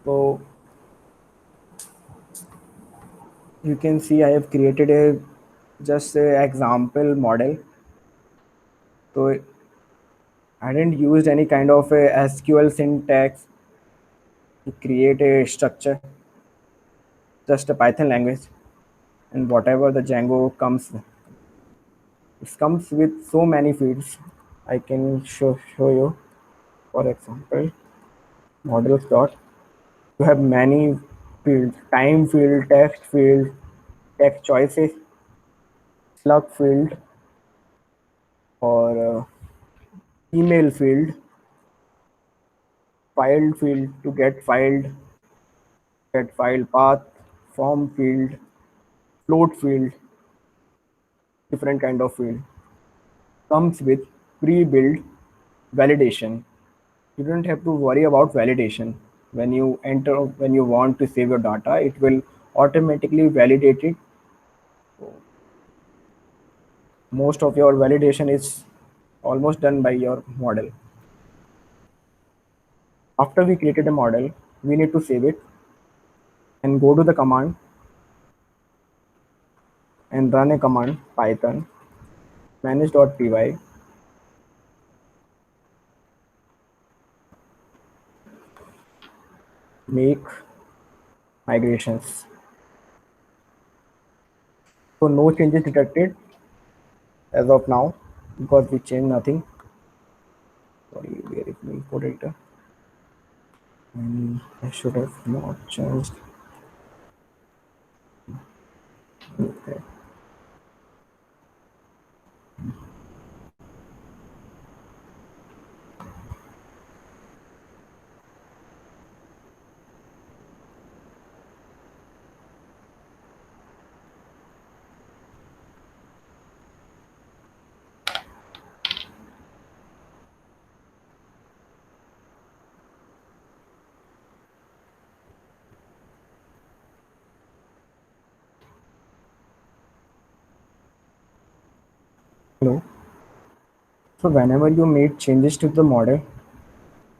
[SPEAKER 1] So you can see I have created a just a example model. So I didn't use any kind of a SQL syntax to create a structure, just a Python language. And whatever the Django comes, it comes with so many fields. I can show you. For example, models dot. You have many fields: time field, text choices, slug field, or email field, filed field to get file path, form field, float field, different kind of field. Comes with pre-built validation. You don't have to worry about validation. When you want to save your data, it will automatically validate it. Most of your validation is almost done by your model. After we created a model, we need to save it and go to the command and run a command python manage.py make migrations. So no changes detected as of now because we changed nothing. Sorry, where is my import editor? I should have not changed. Okay. Hello. So whenever you make changes to the model,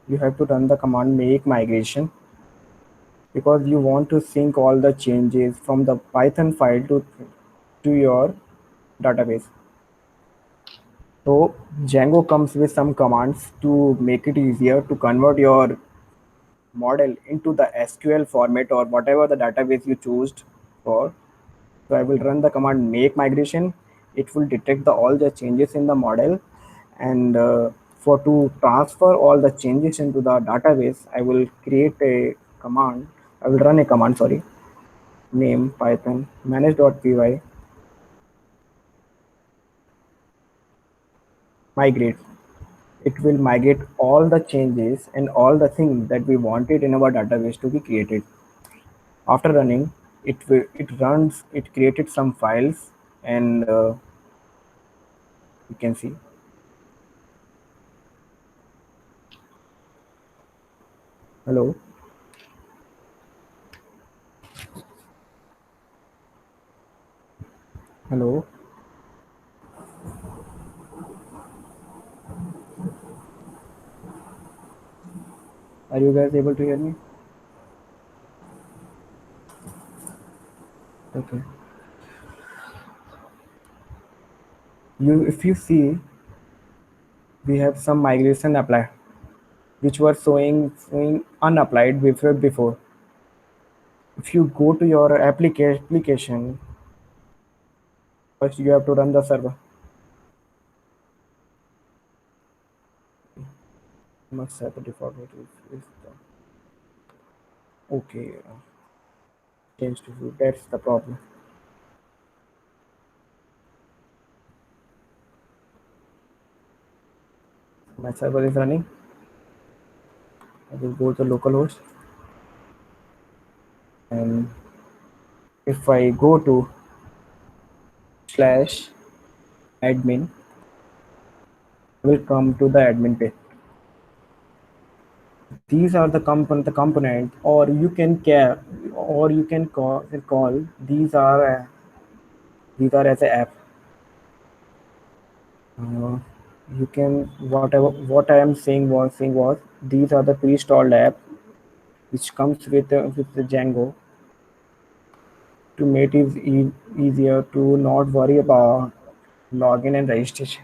[SPEAKER 1] you have to run the command make migration because you want to sync all the changes from the Python file to your database. So Django comes with some commands to make it easier to convert your model into the SQL format or whatever the database you choose for. So I will run the command make migration. It will detect all the changes in the model, and for to transfer all the changes into the database, I will create a command. I will run a command. Sorry, name python manage.py migrate. It will migrate all the changes and all the things that we wanted in our database to be created. After running, it runs, it created some files, and you can see. Hello. Hello. Are you guys able to hear me? Okay. If you see, we have some migration apply, which were showing unapplied before. If you go to your application, first you have to run the server. Must have the default is okay. Change to view. That's the problem. My server is running. I will go to localhost, and if I go to slash admin, I will come to the admin page. These are the component, or you can care, or you can call these are as a app. Uh, you can whatever what I am saying was these are the pre-installed app which comes with the Django to make it easier to not worry about login and registration.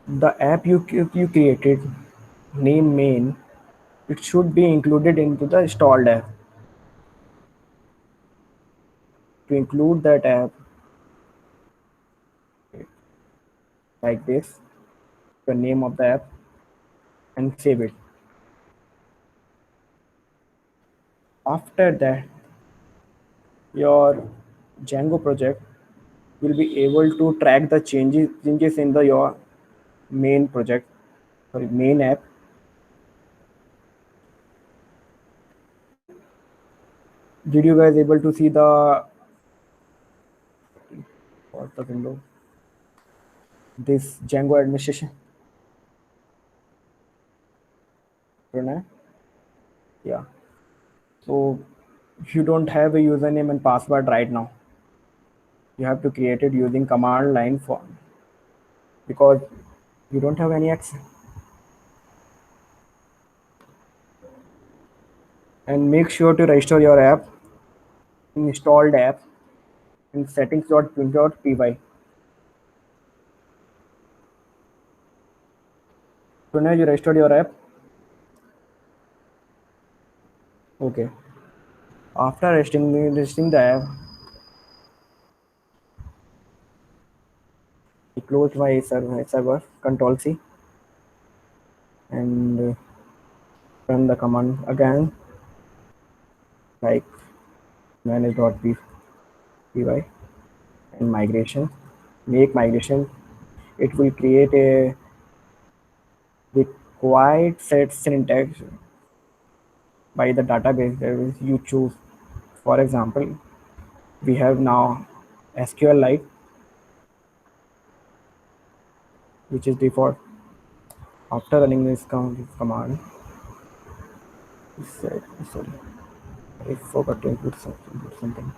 [SPEAKER 1] The app you created, name main, it should be included into the installed app. To include that app like this, the name of the app, and save it. After that, your Django project will be able to track the changes in the your main project, sorry, main app. Did you guys able to see the what's the window? This Django administration. Pranay? Yeah. So if you don't have a username and password right now, you have to create it using command line for because you don't have any access. And make sure to register your app, installed app in settings.py. So now you registered your app. Okay. After registering the app, I close my server Control C, and run the command again, like manage.py and migration. Make migration. It will create a required set syntax by the database that you choose. For example, we have now SQLite, which is default. After running this command, sorry, I forgot to include something.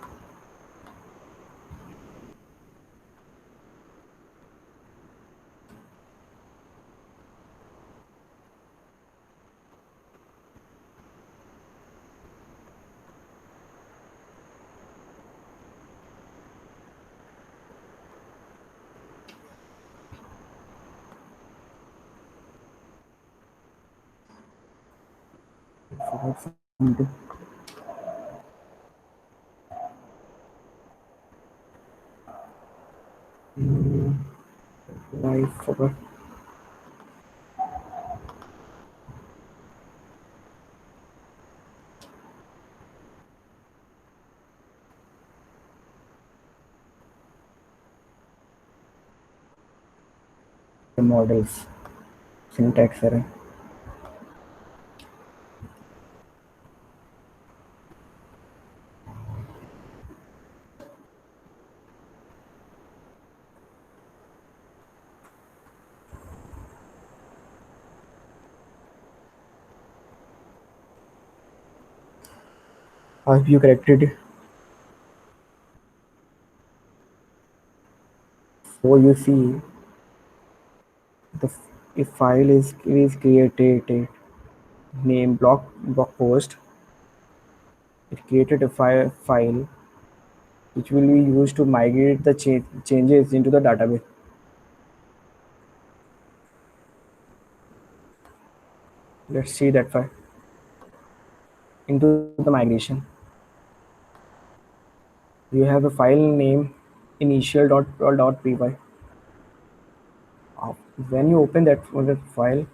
[SPEAKER 1] I forgot something. I forgot. The models. syntax error. Have you corrected? So you see, the if file is created name block post, it created a file which will be used to migrate the changes into the database. Let's see that file into the migration. You have a file name initial.py. When you open that file,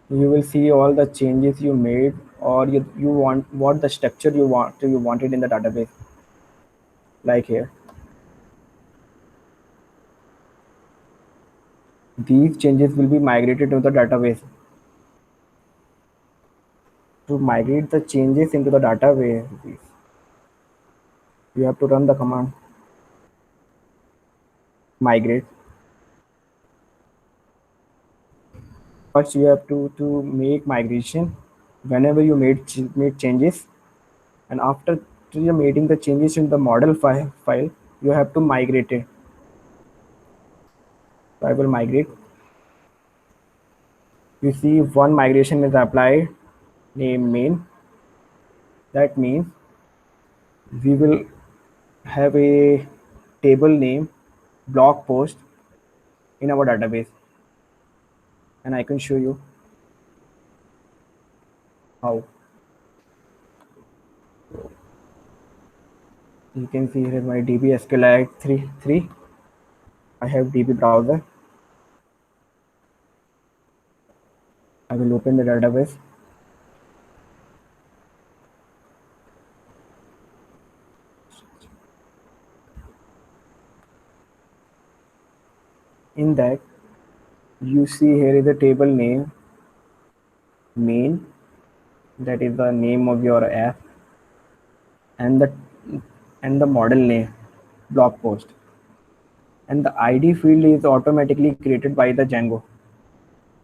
[SPEAKER 1] you will see all the changes you made, or you want what the structure you wanted in the database, like here. These changes will be migrated to the database. To migrate the changes into the database, you have to run the command migrate. First, you have to make migration whenever you made changes, and after you making the changes in the model file, you have to migrate it. So I will migrate. You see, one migration is applied, name main. That means we will have a table name blog post in our database, and I can show you how. You can see here my DB SQLite 3. I have DB browser. I will open the database. In that, you see here is a table name main, that is the name of your app, and the model name blog post, and the ID field is automatically created by the Django,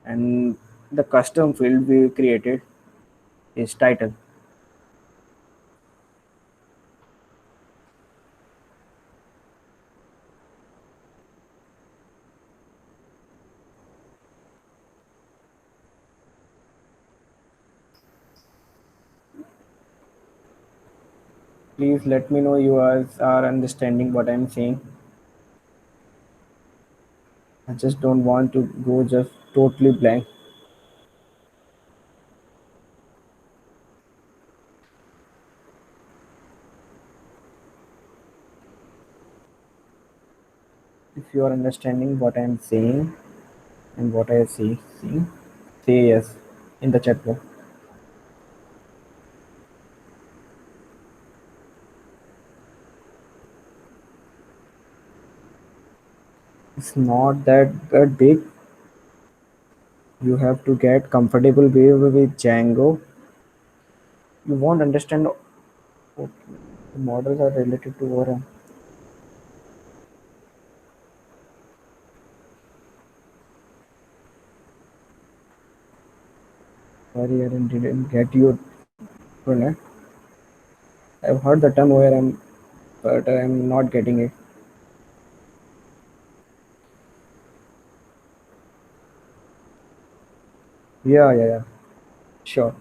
[SPEAKER 1] and the custom field we created is title. Please let me know you are understanding what I'm saying. I just don't want to go just totally blank. If you are understanding what I'm saying and what I see, say yes in the chat box. It's not that big. You have to get comfortable with Django. You won't understand. Okay, the models are related to ORM. Sorry, I didn't get your point. I've heard the term ORM, but I'm not getting it. Yeah. Sure,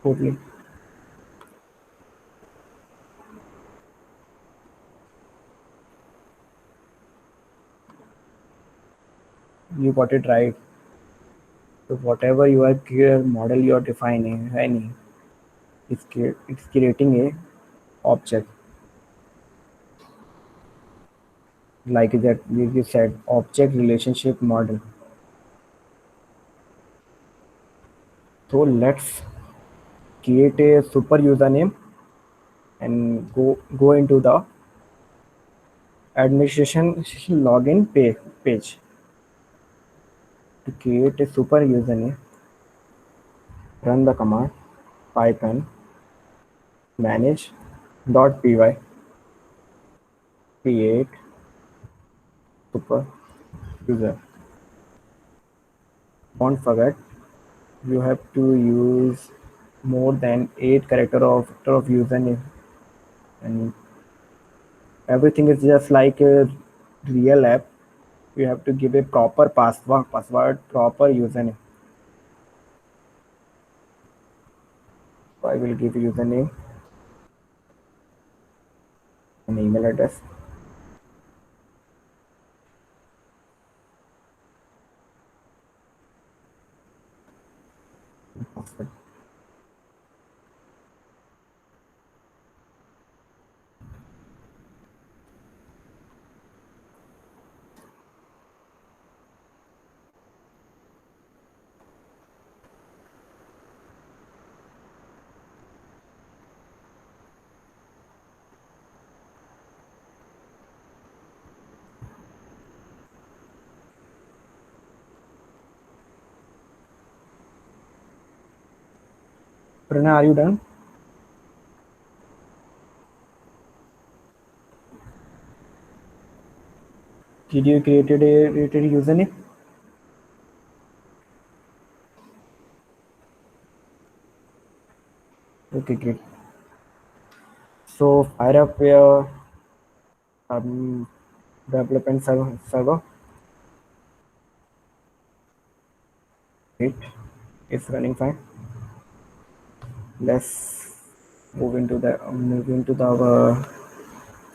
[SPEAKER 1] totally. You got it right. So whatever you are model you are defining, any, it's creating a object, like that you said, object relationship model. So let's create a super username and go into the administration login page. To create a super username, run the command python manage.py create super user. Don't forget, you have to use more than 8 character of username, and everything is just like a real app. You have to give a proper password, proper username. So I will give username and email address. Password. Pranay, are you done? Did you created a username? Okay, great. So fire up your um, development server. It is running fine. Let's move into the our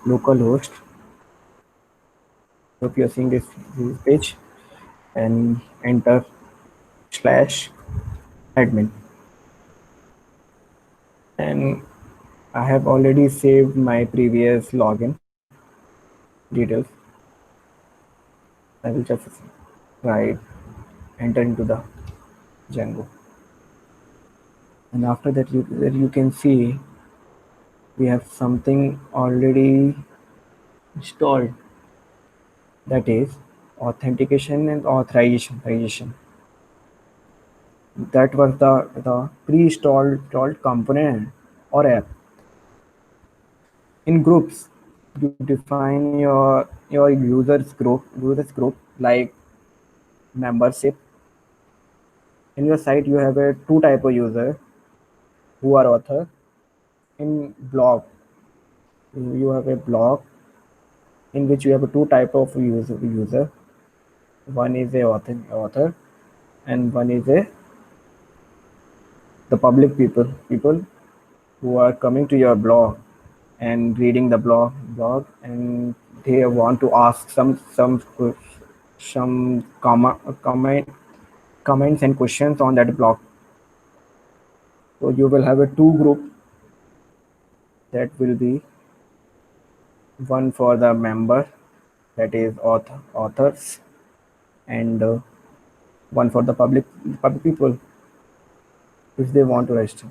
[SPEAKER 1] local host. Hope you're seeing this page and enter slash admin. And I have already saved my previous login details. I will just write enter into the Django. And after that, you can see we have something already installed, that is authentication and authorization. That was the pre-installed component or app. In groups, you define your users group like membership. In your site you have a two type of user who are author. In blog you have a blog in which you have a two type of user. One is a author and one is a the public people who are coming to your blog and reading the blog, and they want to ask some comments and questions on that blog. So you will have a two group, that will be one for the member, that is authors, and one for the public people if they want to register.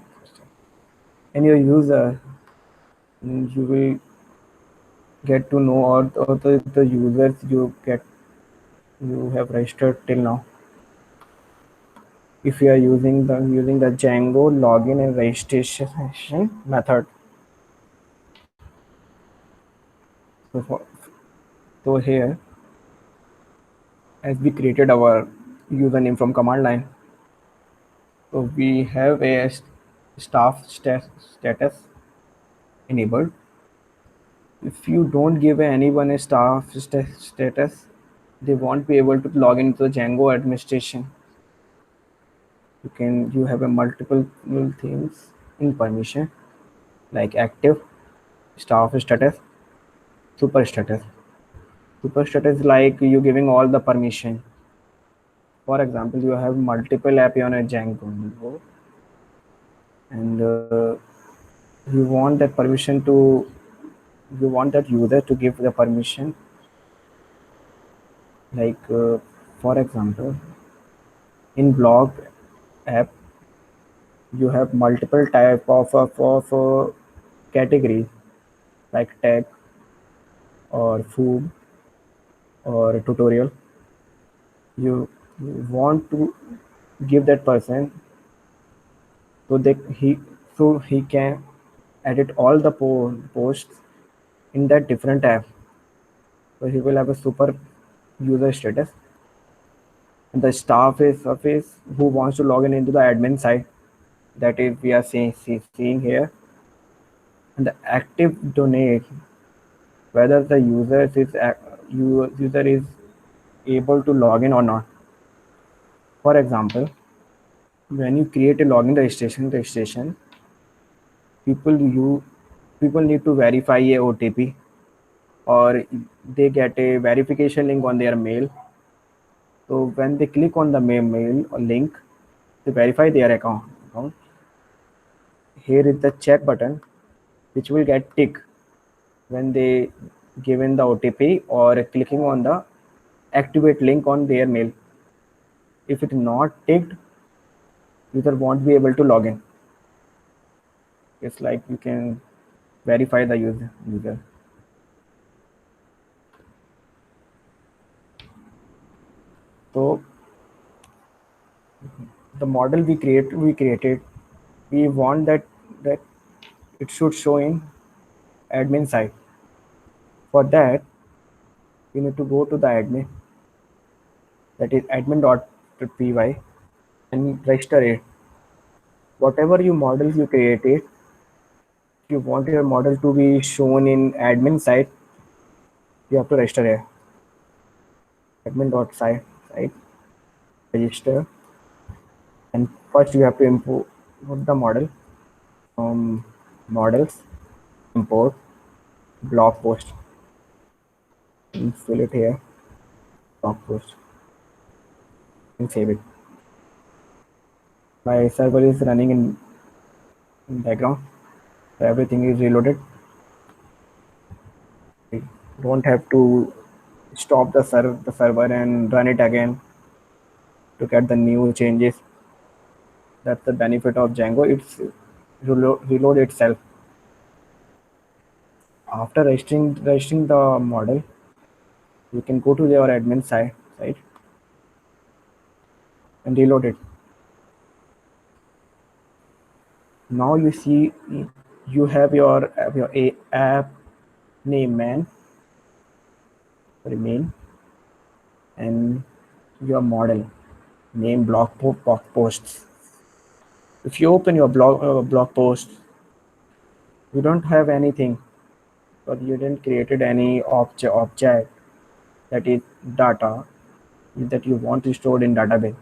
[SPEAKER 1] And your user, you will get to know all the users you have registered till now. If you are using the Django login and registration method. So here, as we created our username from command line, so we have a status enabled. If you don't give anyone a status, they won't be able to log into the Django administration. You have a multiple things in permission, like active, staff status, super status. Super status is like you giving all the permission. For example, you have multiple app on a Django, and you want that permission to you want that user to give the permission. Like for example, in blog app, you have multiple type of categories like tag or food or tutorial. you want to give that person so that he can edit all the posts in that different app. So he will have a super user status. And the staff is who wants to log in into the admin side. That is we are seeing here. And the active donate, whether the user is able to log in or not. For example, when you create a login registration, people you people need to verify a OTP, or they get a verification link on their mail. So when they click on the mail or link to verify their account, here is the check button which will get tick when they given the OTP or clicking on the activate link on their mail. If it is not ticked, user won't be able to log in. It's like you can verify the user. So the model we created, we want that it should show in admin side. For that, you need to go to the admin, that is admin.py, and register it. Whatever you models you created, if you want your model to be shown in admin side, you have to register here. Admin.site register, and first you have to import the model from models, import blog post, and fill it here, blog post, and save it. My server is running in background, so everything is reloaded. We don't have to stop the server and run it again to get the new changes. That's the benefit of Django. It's reload itself. After registering the model, you can go to your admin site and reload it. Now you see you have your app name main, and your model name blog posts. If you open your blog post, you don't have anything, but you didn't created any object that is data that you want to store in database.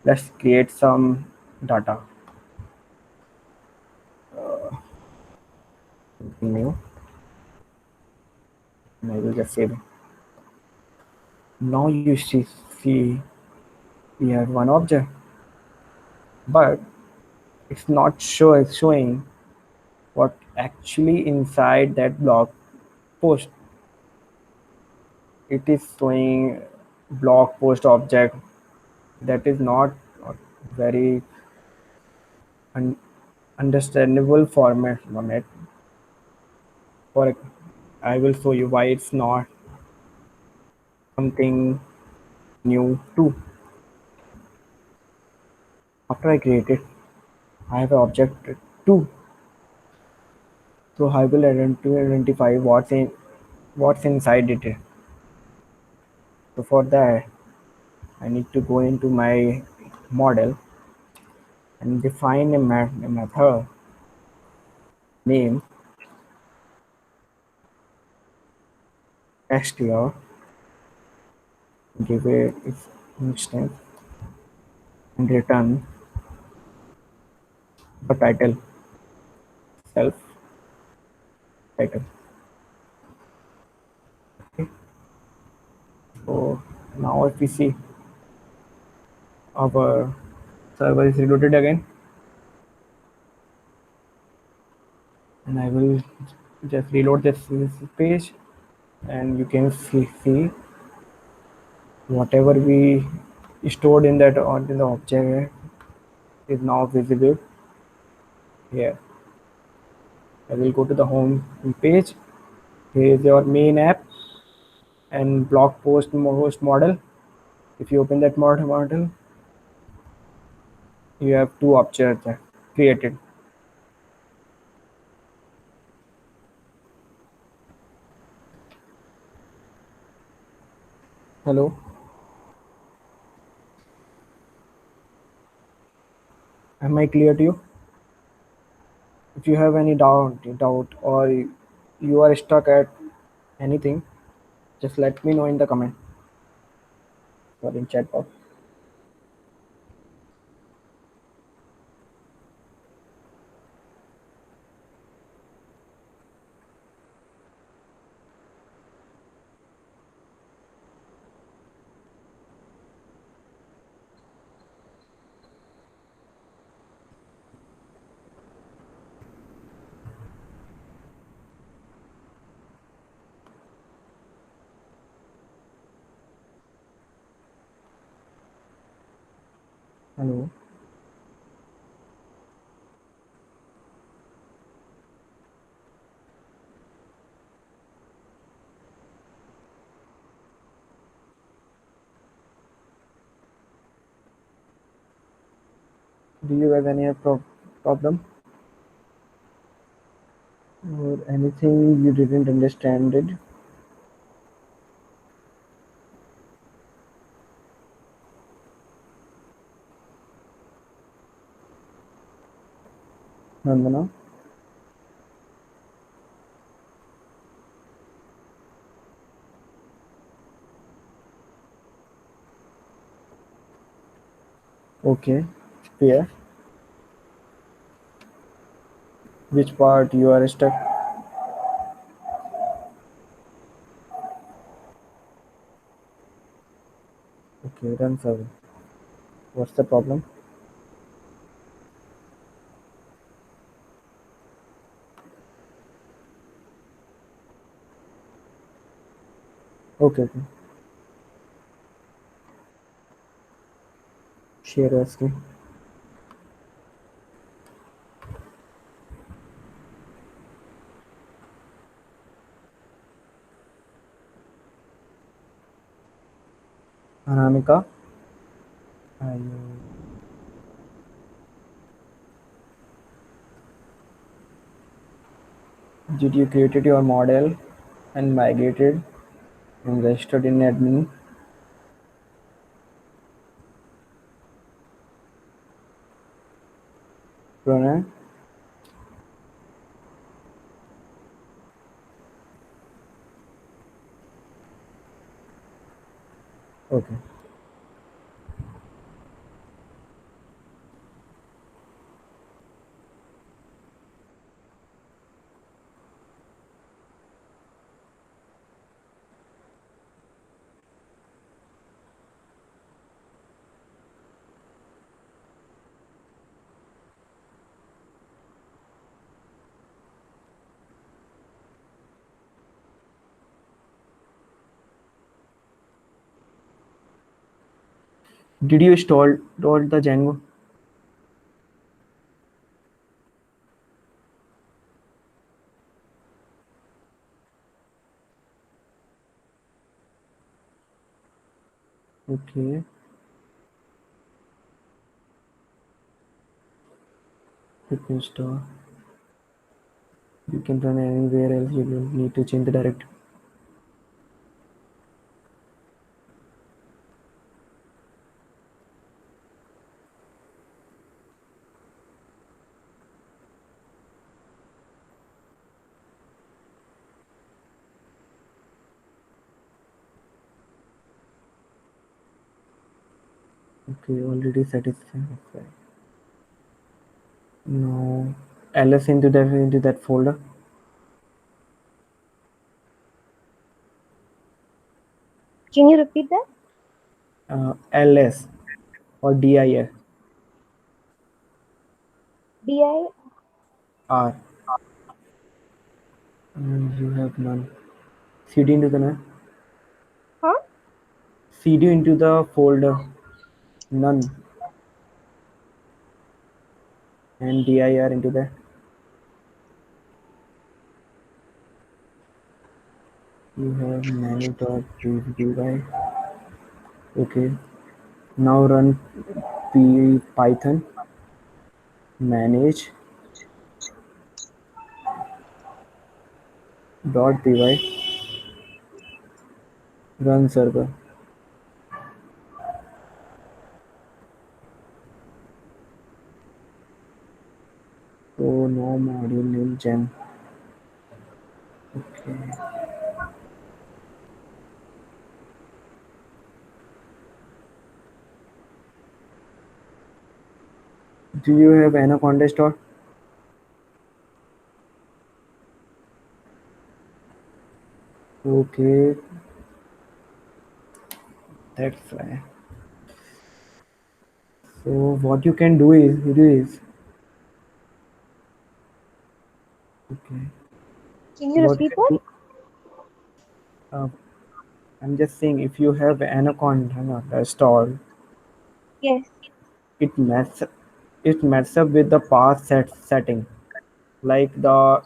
[SPEAKER 1] Let's create some data. Something new, and I will just save it. Now you see we have one object, but it's not showing what actually inside that blog post. It is showing blog post object that is not very un, understandable format. For I will show you why it's not something new too. After I create it, I have an object 2. So I will identify what's inside it. So for that, I need to go into my model and define a method name str, give a its instance, and return the title, self title. Okay. So now if we see, our server is reloaded again, and I will just reload this page, and you can see whatever we stored in that or in the object is now visible here. I will go to the home page. Here is your main app and blog post model. If you open that model, you have two objects there created. Hello, am I clear to you? If you have any doubt or you are stuck at anything, just let me know in the comment or in chat box. Hello. Do you have any problem or anything you didn't understand it? Nandana? Okay. Clear. Which part you are stuck? Okay, run server. What's the problem? Okay, okay. Share your screen. Anamika, did you created your model and migrated and registered in admin? Pranay? Okay. Did you install the Django? Okay. Let me install. You can run anywhere else. You will need to change the directory. Okay, already satisfied. No. ls into that folder.
[SPEAKER 3] Can you repeat that?
[SPEAKER 1] ls or dir
[SPEAKER 3] DI?
[SPEAKER 1] r. You have none. cd into the none.
[SPEAKER 3] Huh?
[SPEAKER 1] cd into the folder none and dir into that. You have many.py. Okay. Now run python manage .py run server. So no module name gen. Okay. Do you have Anaconda store? Okay, that's fine. So what you can do is okay.
[SPEAKER 3] Can you
[SPEAKER 1] What you
[SPEAKER 3] repeat
[SPEAKER 1] can
[SPEAKER 3] that?
[SPEAKER 1] do? Uh, I'm just saying if you have Anaconda installed,
[SPEAKER 3] Yes.
[SPEAKER 1] it mess it mess up with the path setting. Like the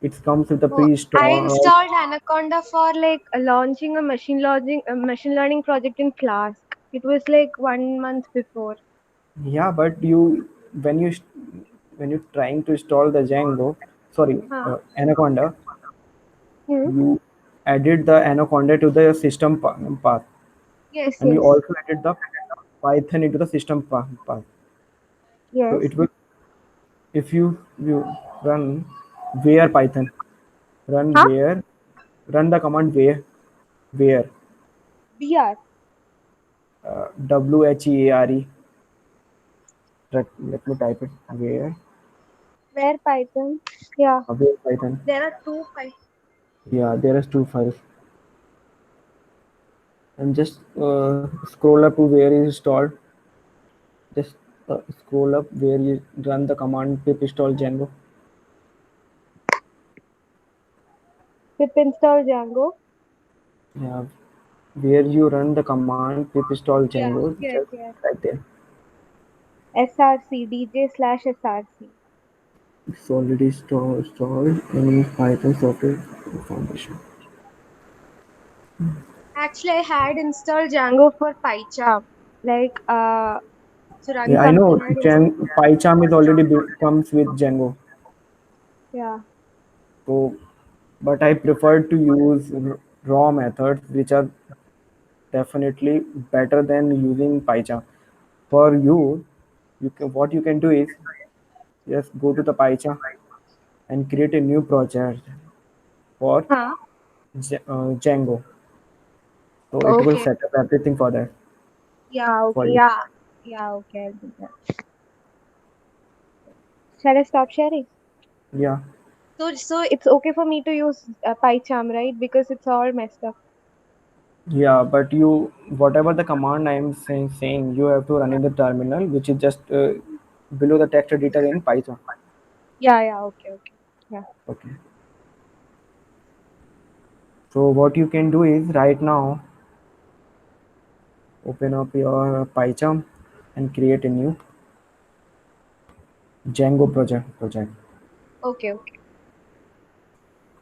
[SPEAKER 1] it comes with the
[SPEAKER 3] Oh, I
[SPEAKER 1] pre-installed.
[SPEAKER 3] installed Anaconda for like launching a machine learning project in Flask. It was like 1 month before.
[SPEAKER 1] Yeah, but when you when you're trying to install the Django, sorry,
[SPEAKER 3] Huh?
[SPEAKER 1] Anaconda,
[SPEAKER 3] Hmm?
[SPEAKER 1] you added the Anaconda to the system path,
[SPEAKER 3] Yes,
[SPEAKER 1] and you
[SPEAKER 3] yes,
[SPEAKER 1] also added the Python into the system path. So
[SPEAKER 3] yes.
[SPEAKER 1] it will if you run where Python run
[SPEAKER 3] Huh?
[SPEAKER 1] where run the command where
[SPEAKER 3] BR.
[SPEAKER 1] WHEARE. Let me type it
[SPEAKER 3] Where Python? Yeah.
[SPEAKER 1] where Python.
[SPEAKER 3] There are two Python.
[SPEAKER 1] Yeah, there is two files, and just scroll up to where is installed. Just scroll up where you run the command pip install Django.
[SPEAKER 3] Pip install Django.
[SPEAKER 1] Yeah, where you run the command pip install
[SPEAKER 3] Yeah.
[SPEAKER 1] Django, just
[SPEAKER 3] Yes, yes.
[SPEAKER 1] right there.
[SPEAKER 3] SRC, DJ/SRC.
[SPEAKER 1] It's already installed in Python Software Foundation.
[SPEAKER 3] Actually, I had installed Django for PyCharm. Like, to run
[SPEAKER 1] Yeah, I
[SPEAKER 3] something,
[SPEAKER 1] know.
[SPEAKER 3] I had installed.
[SPEAKER 1] PyCharm is already comes with Django.
[SPEAKER 3] Yeah.
[SPEAKER 1] So, but I prefer to use raw methods, which are definitely better than using PyCharm. For you, what you can do is just go to the PyCharm and create a new project for
[SPEAKER 3] Huh?
[SPEAKER 1] Django. So it will
[SPEAKER 3] Okay.
[SPEAKER 1] set up everything for that
[SPEAKER 3] Yeah,
[SPEAKER 1] for
[SPEAKER 3] okay.
[SPEAKER 1] you.
[SPEAKER 3] Yeah. Yeah, okay. I'll do that. Shall I stop sharing?
[SPEAKER 1] Yeah,
[SPEAKER 3] So it's okay for me to use PyCharm, right? Because it's all messed up.
[SPEAKER 1] yeah. But you, whatever the command I am saying, you have to run in the terminal, which is just below the text editor in Python.
[SPEAKER 3] Yeah, yeah, okay, okay. Yeah.
[SPEAKER 1] Okay. So what you can do is right now open up your PyCharm and create a new Django project.
[SPEAKER 3] Okay, okay.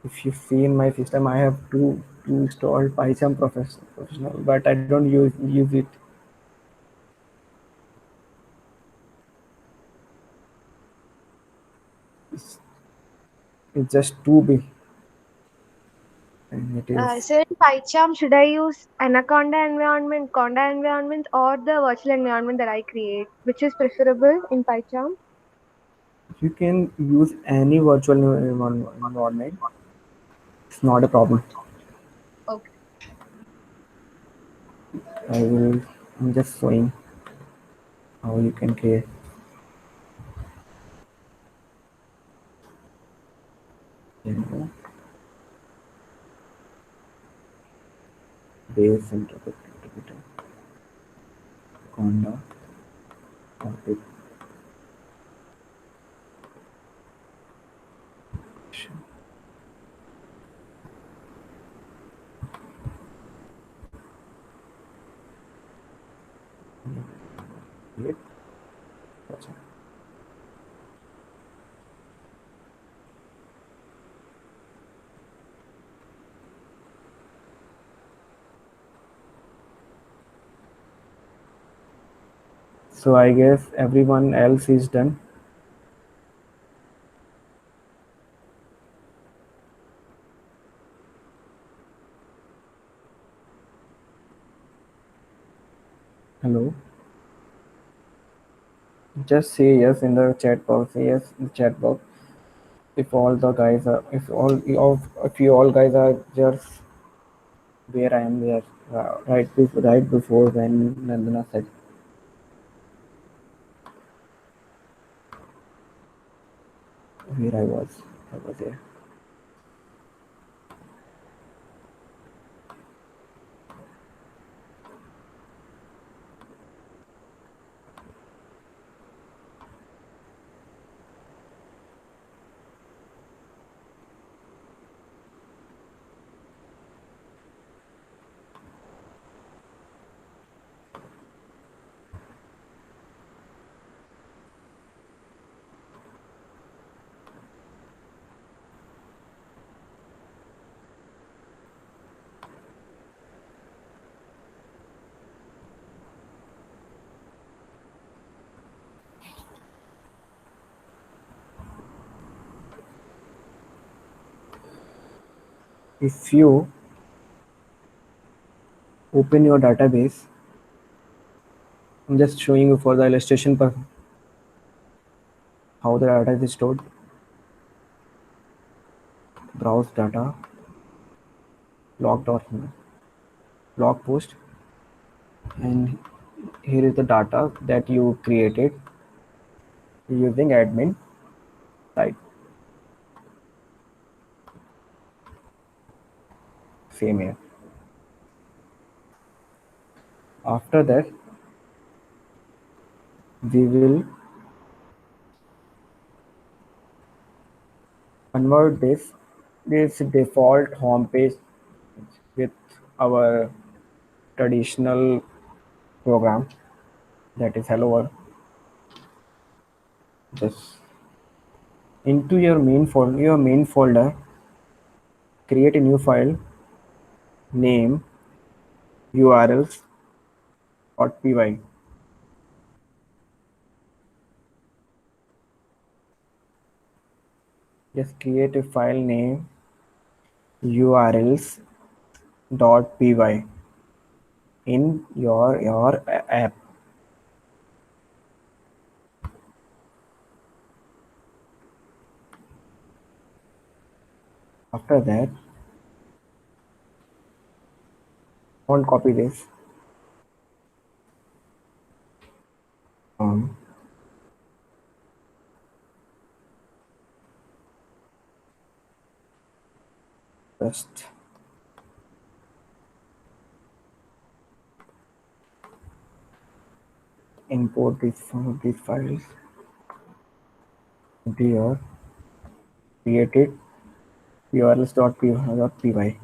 [SPEAKER 1] If you see in my system, I have two installed PyCharm professional, but I don't use it. It's, it's just too big, and it is.
[SPEAKER 3] So in PyCharm, should I use Anaconda environment, Conda environment, or the virtual environment that I create? Which is preferable in PyCharm?
[SPEAKER 1] You can use any virtual environment. It's not a problem.
[SPEAKER 3] Okay.
[SPEAKER 1] I will. I'm just showing how you can create Django base interpreter, Conda, config. Create project. So I guess everyone else is done. Hello. Just say yes in the chat box. Say yes in the chat box. If all the guys are, if you all guys are just where I am there, right before when Nandana said where I was there. If you open your database, I'm just showing you for the illustration how the data is stored. Browse data, log document, blog post, and here is the data that you created using admin site. Same here. After that, we will convert this default home page with our traditional program, that is hello world, just into your main folder. Create a new file, name urls.py. Just create a file name urls.py in your app. After that, don't copy this. um, just import these files into your created urls.py.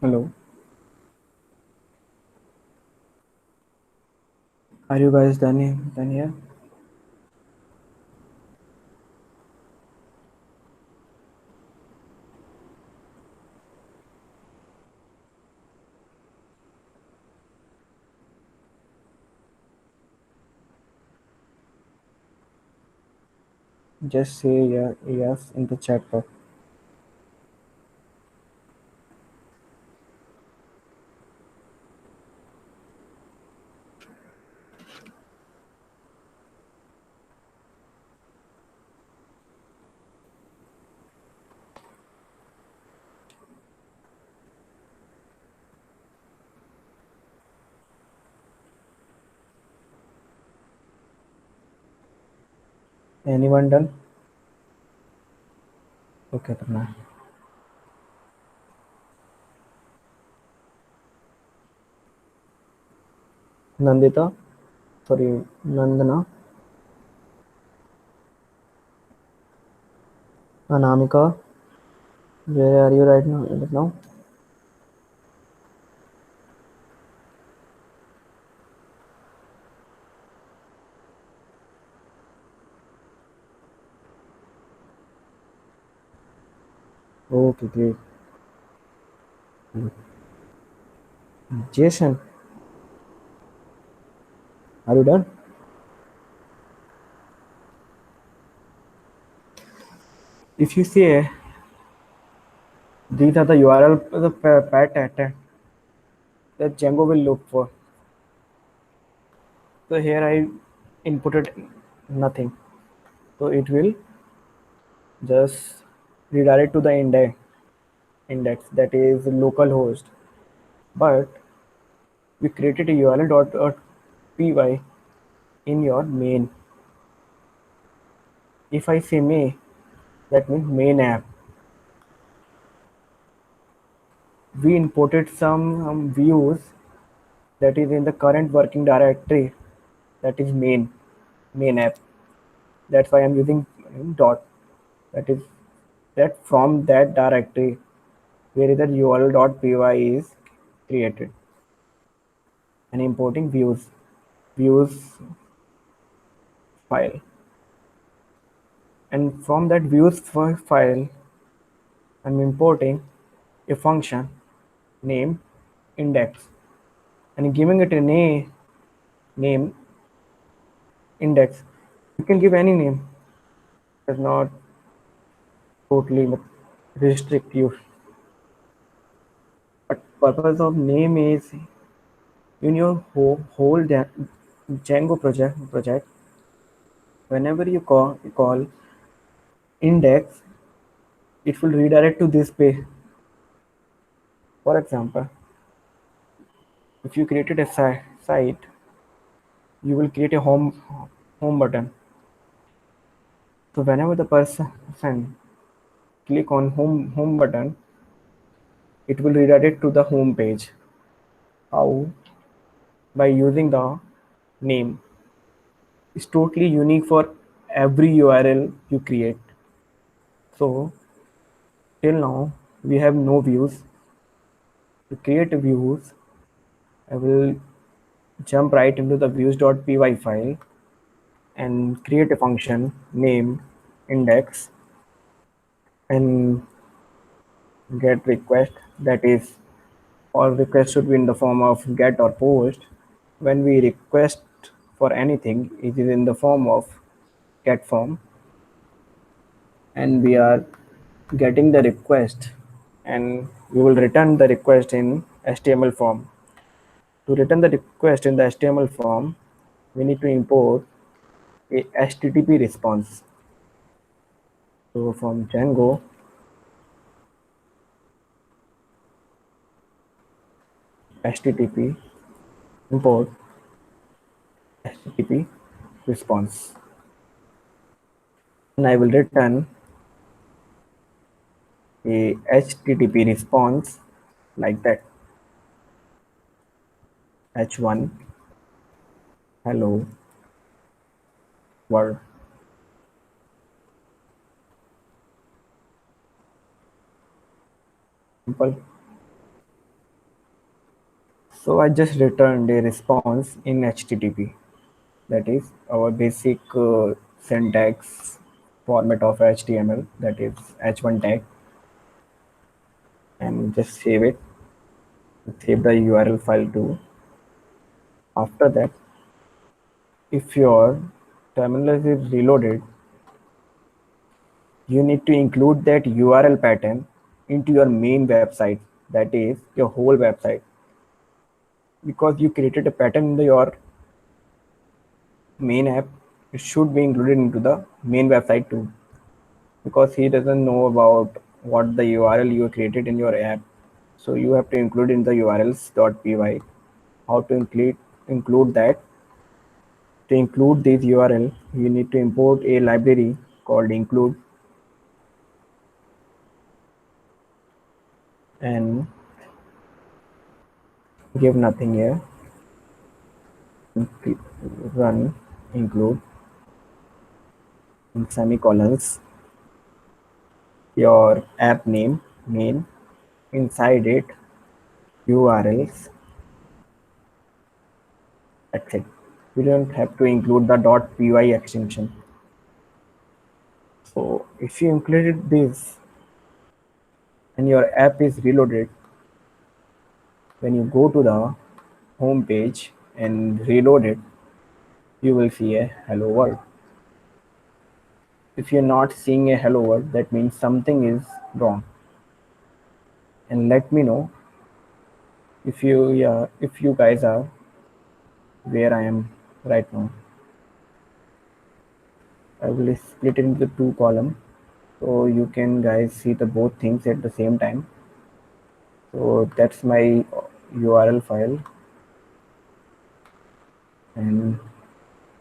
[SPEAKER 1] Hello, are you guys done here? Just say yeah, yes in the chat box. Anyone done? Okay, करना है. Nandita, sorry, Nandana, Anamika, where are you right now? Right now? Okay, great. Jason, are you done? If you say these are the URL, the pattern that Django will look for. So here I inputted nothing. So it will just redirect to the index that is localhost. But we created a url.py in your main. If I say main, that means main app. We imported some views that is in the current working directory, that is main app. That's why I'm using dot. That is that from that directory where the url.py is created, and importing views file, and from that views file I'm importing a function named index and giving it a name index. You can give any name, does not totally restrict you. But purpose of name is in your whole Django project, whenever you call index, it will redirect to this page. For example, if you created a site, you will create a home button. So whenever the person click on home button, it will redirect to the home page. How? By using the name. It's totally unique for every URL you create. So till now we have no views. To create views, I will jump right into the views.py file and create a function name index and get request, that is all request should be in the form of get or post. When we request for anything, it is in the form of get form, and we are getting the request, and we will return the request in HTML form. To return the request in the HTML form, we need to import a HTTP response. So from Django, HTTP import HTTP response, and I will return a HTTP response like that. H1 hello world. Simple. So I just returned a response in HTTP. That is our basic syntax format of HTML. That is H1 tag, and just save it. Save the URL file too. After that, if your terminal is reloaded, you need to include that URL pattern into your main website. That is your whole website, because you created a pattern in your main app. It should be included into the main website too, because he doesn't know about what the URL you created in your app. So you have to include in the urls.py how to include that To include this URL, you need to import a library called include, and give nothing here. Run include in semicolons your app name main, inside it URLs. That's it. You don't have to include the .py extension. So if you included this and your app is reloaded, when you go to the home page and reload it, you will see a hello world. If you're not seeing a hello world, that means something is wrong. And let me know if you guys are where I am right now. I will split it into two columns so you can guys see the both things at the same time. So that's my URL file, and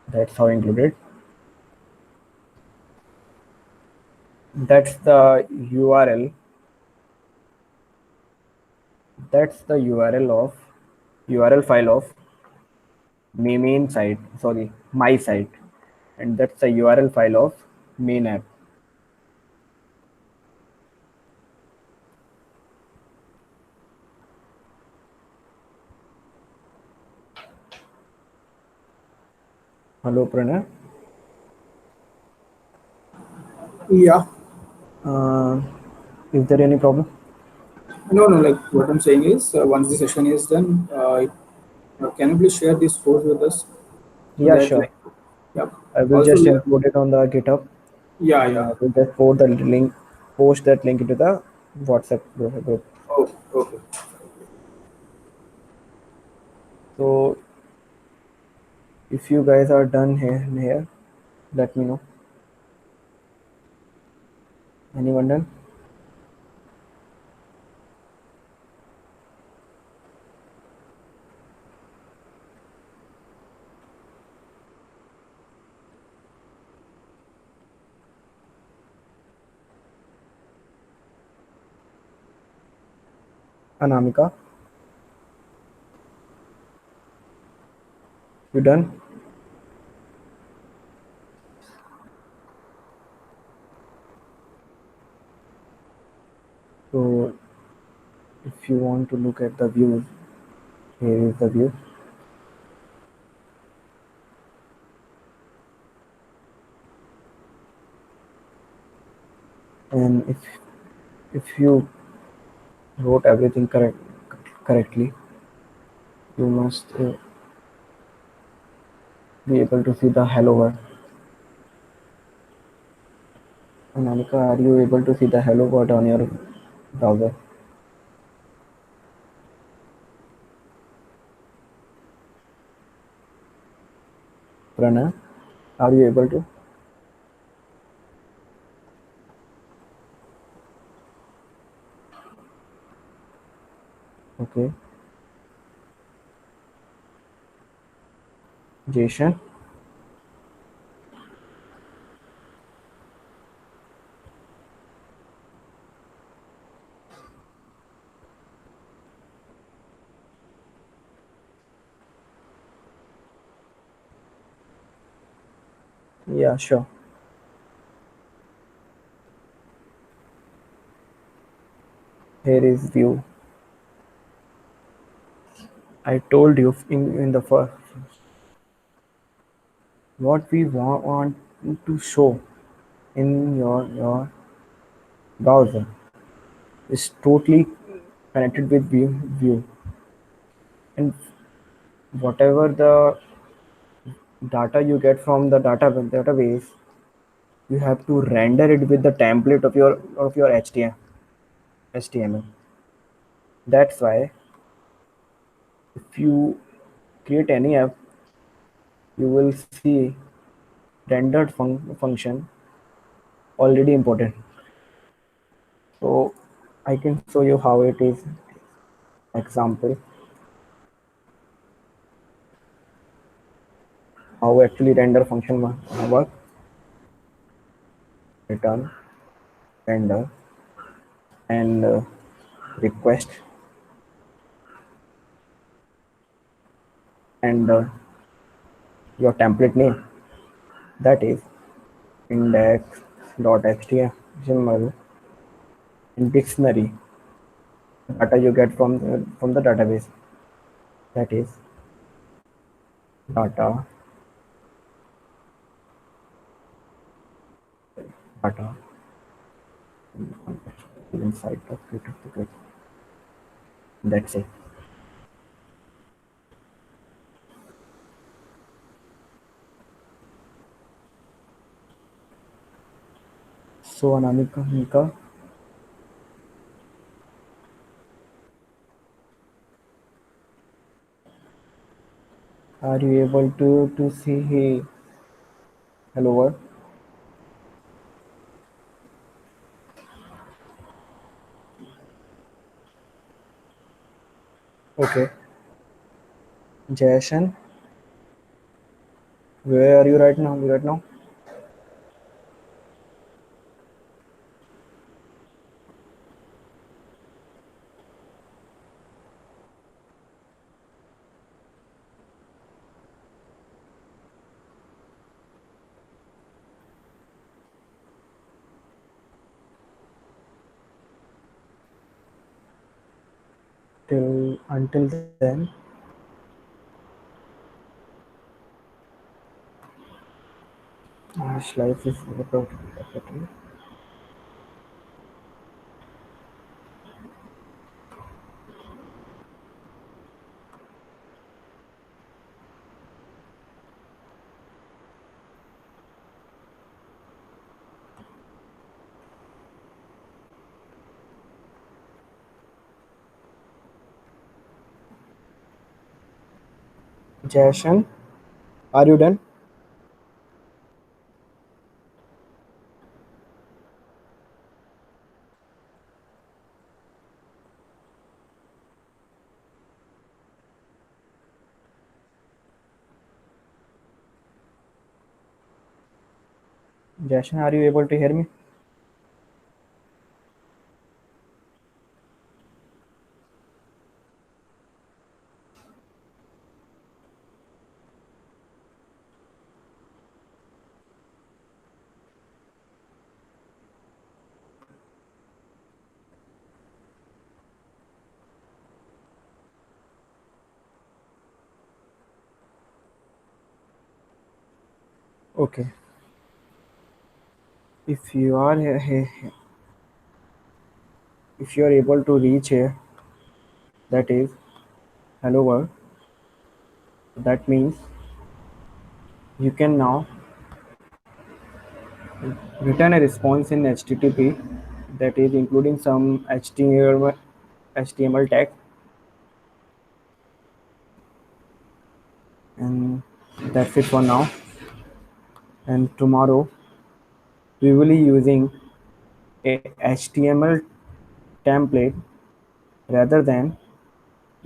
[SPEAKER 1] that's how included. That's the URL. That's the URL file of main site. Sorry, my site, and that's the URL file of main app. Hello, Pranay.
[SPEAKER 2] Yeah.
[SPEAKER 1] Uh, is there any problem?
[SPEAKER 2] No, no. Like what I'm saying is, once the session is done, can you please share this code with us so
[SPEAKER 1] Yeah,
[SPEAKER 2] that
[SPEAKER 1] sure.
[SPEAKER 2] like, yeah.
[SPEAKER 1] I will
[SPEAKER 2] Also,
[SPEAKER 1] just
[SPEAKER 2] yeah,
[SPEAKER 1] include it on the GitHub,
[SPEAKER 2] yeah,
[SPEAKER 1] and
[SPEAKER 2] yeah.
[SPEAKER 1] I will just post that link into the WhatsApp group.
[SPEAKER 2] Okay, okay.
[SPEAKER 1] So if you guys are done here, let me know. Anyone done? Anamika, you done? So if you want to look at the views, here is the view. And if you wrote everything correctly, you must be able to see the hello world. Anamika, are you able to see the hello world on your browser? Prana, are you able to? Okay. Jason, yeah, sure. Here is view. I told you in the first what we want to show in your browser is totally connected with view, and whatever the data you get from the database, you have to render it with the template of your HTML. That's why if you create any app, you will see rendered function already imported. So I can show you how it is. Example, how actually render function work. Return render and request and your template name, that is index.html, in dictionary data you get from the database, that is data data inside the certificate. That's it. So Anamika, Mika, are you able to see hello world? Okay. Jason, where are you right now? Right now? Till until then, this life is about. Jason, are you done? Jason, are you able to hear me? Okay. If you are if you are able to reach here, that is hello world. That means you can now return a response in HTTP, that is including some HTML tag, and that's it for now. And tomorrow we will be using a HTML template rather than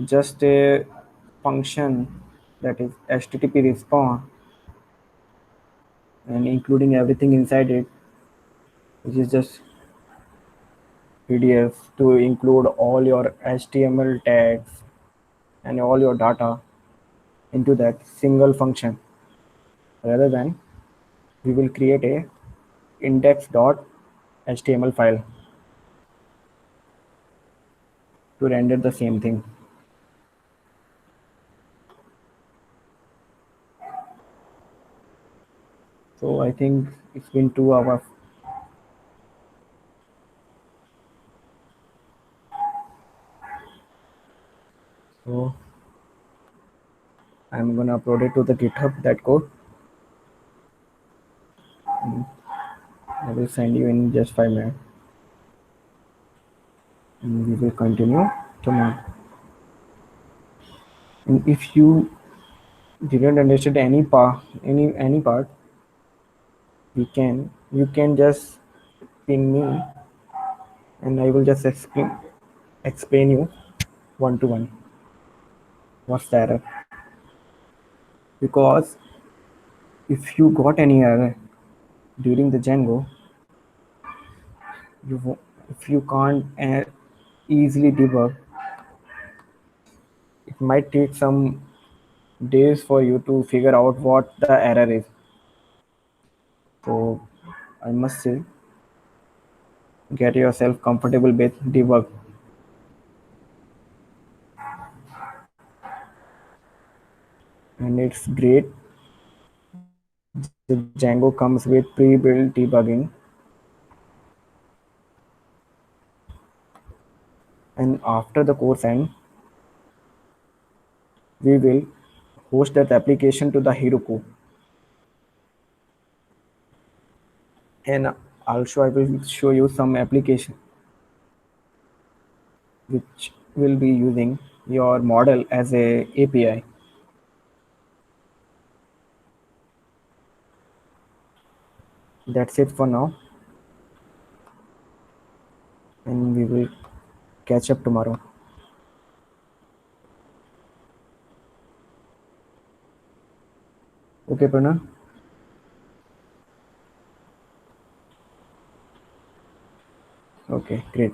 [SPEAKER 1] just a function, that is HTTP response, and including everything inside it, which is just PDF, to include all your HTML tags and all your data into that single function. Rather than, we will create a index.html file to render the same thing. So I think it's been 2 hours. So I'm gonna upload it to the GitHub, that code. I will send you in just 5 minutes. And we will continue tomorrow. And if you didn't understand any part, you can just ping me, and I will just explain you one to one what's the error. Because If you got any error during the Django, if you can't easily debug, it might take some days for you to figure out what the error is. So I must say, get yourself comfortable with debug. And it's great. The Django comes with pre-built debugging, and after the course end, we will host that application to the Heroku, and also I will show you some application which will be using your model as a API. That's it for now, and we will catch up tomorrow. Okay, Prana? Okay, great.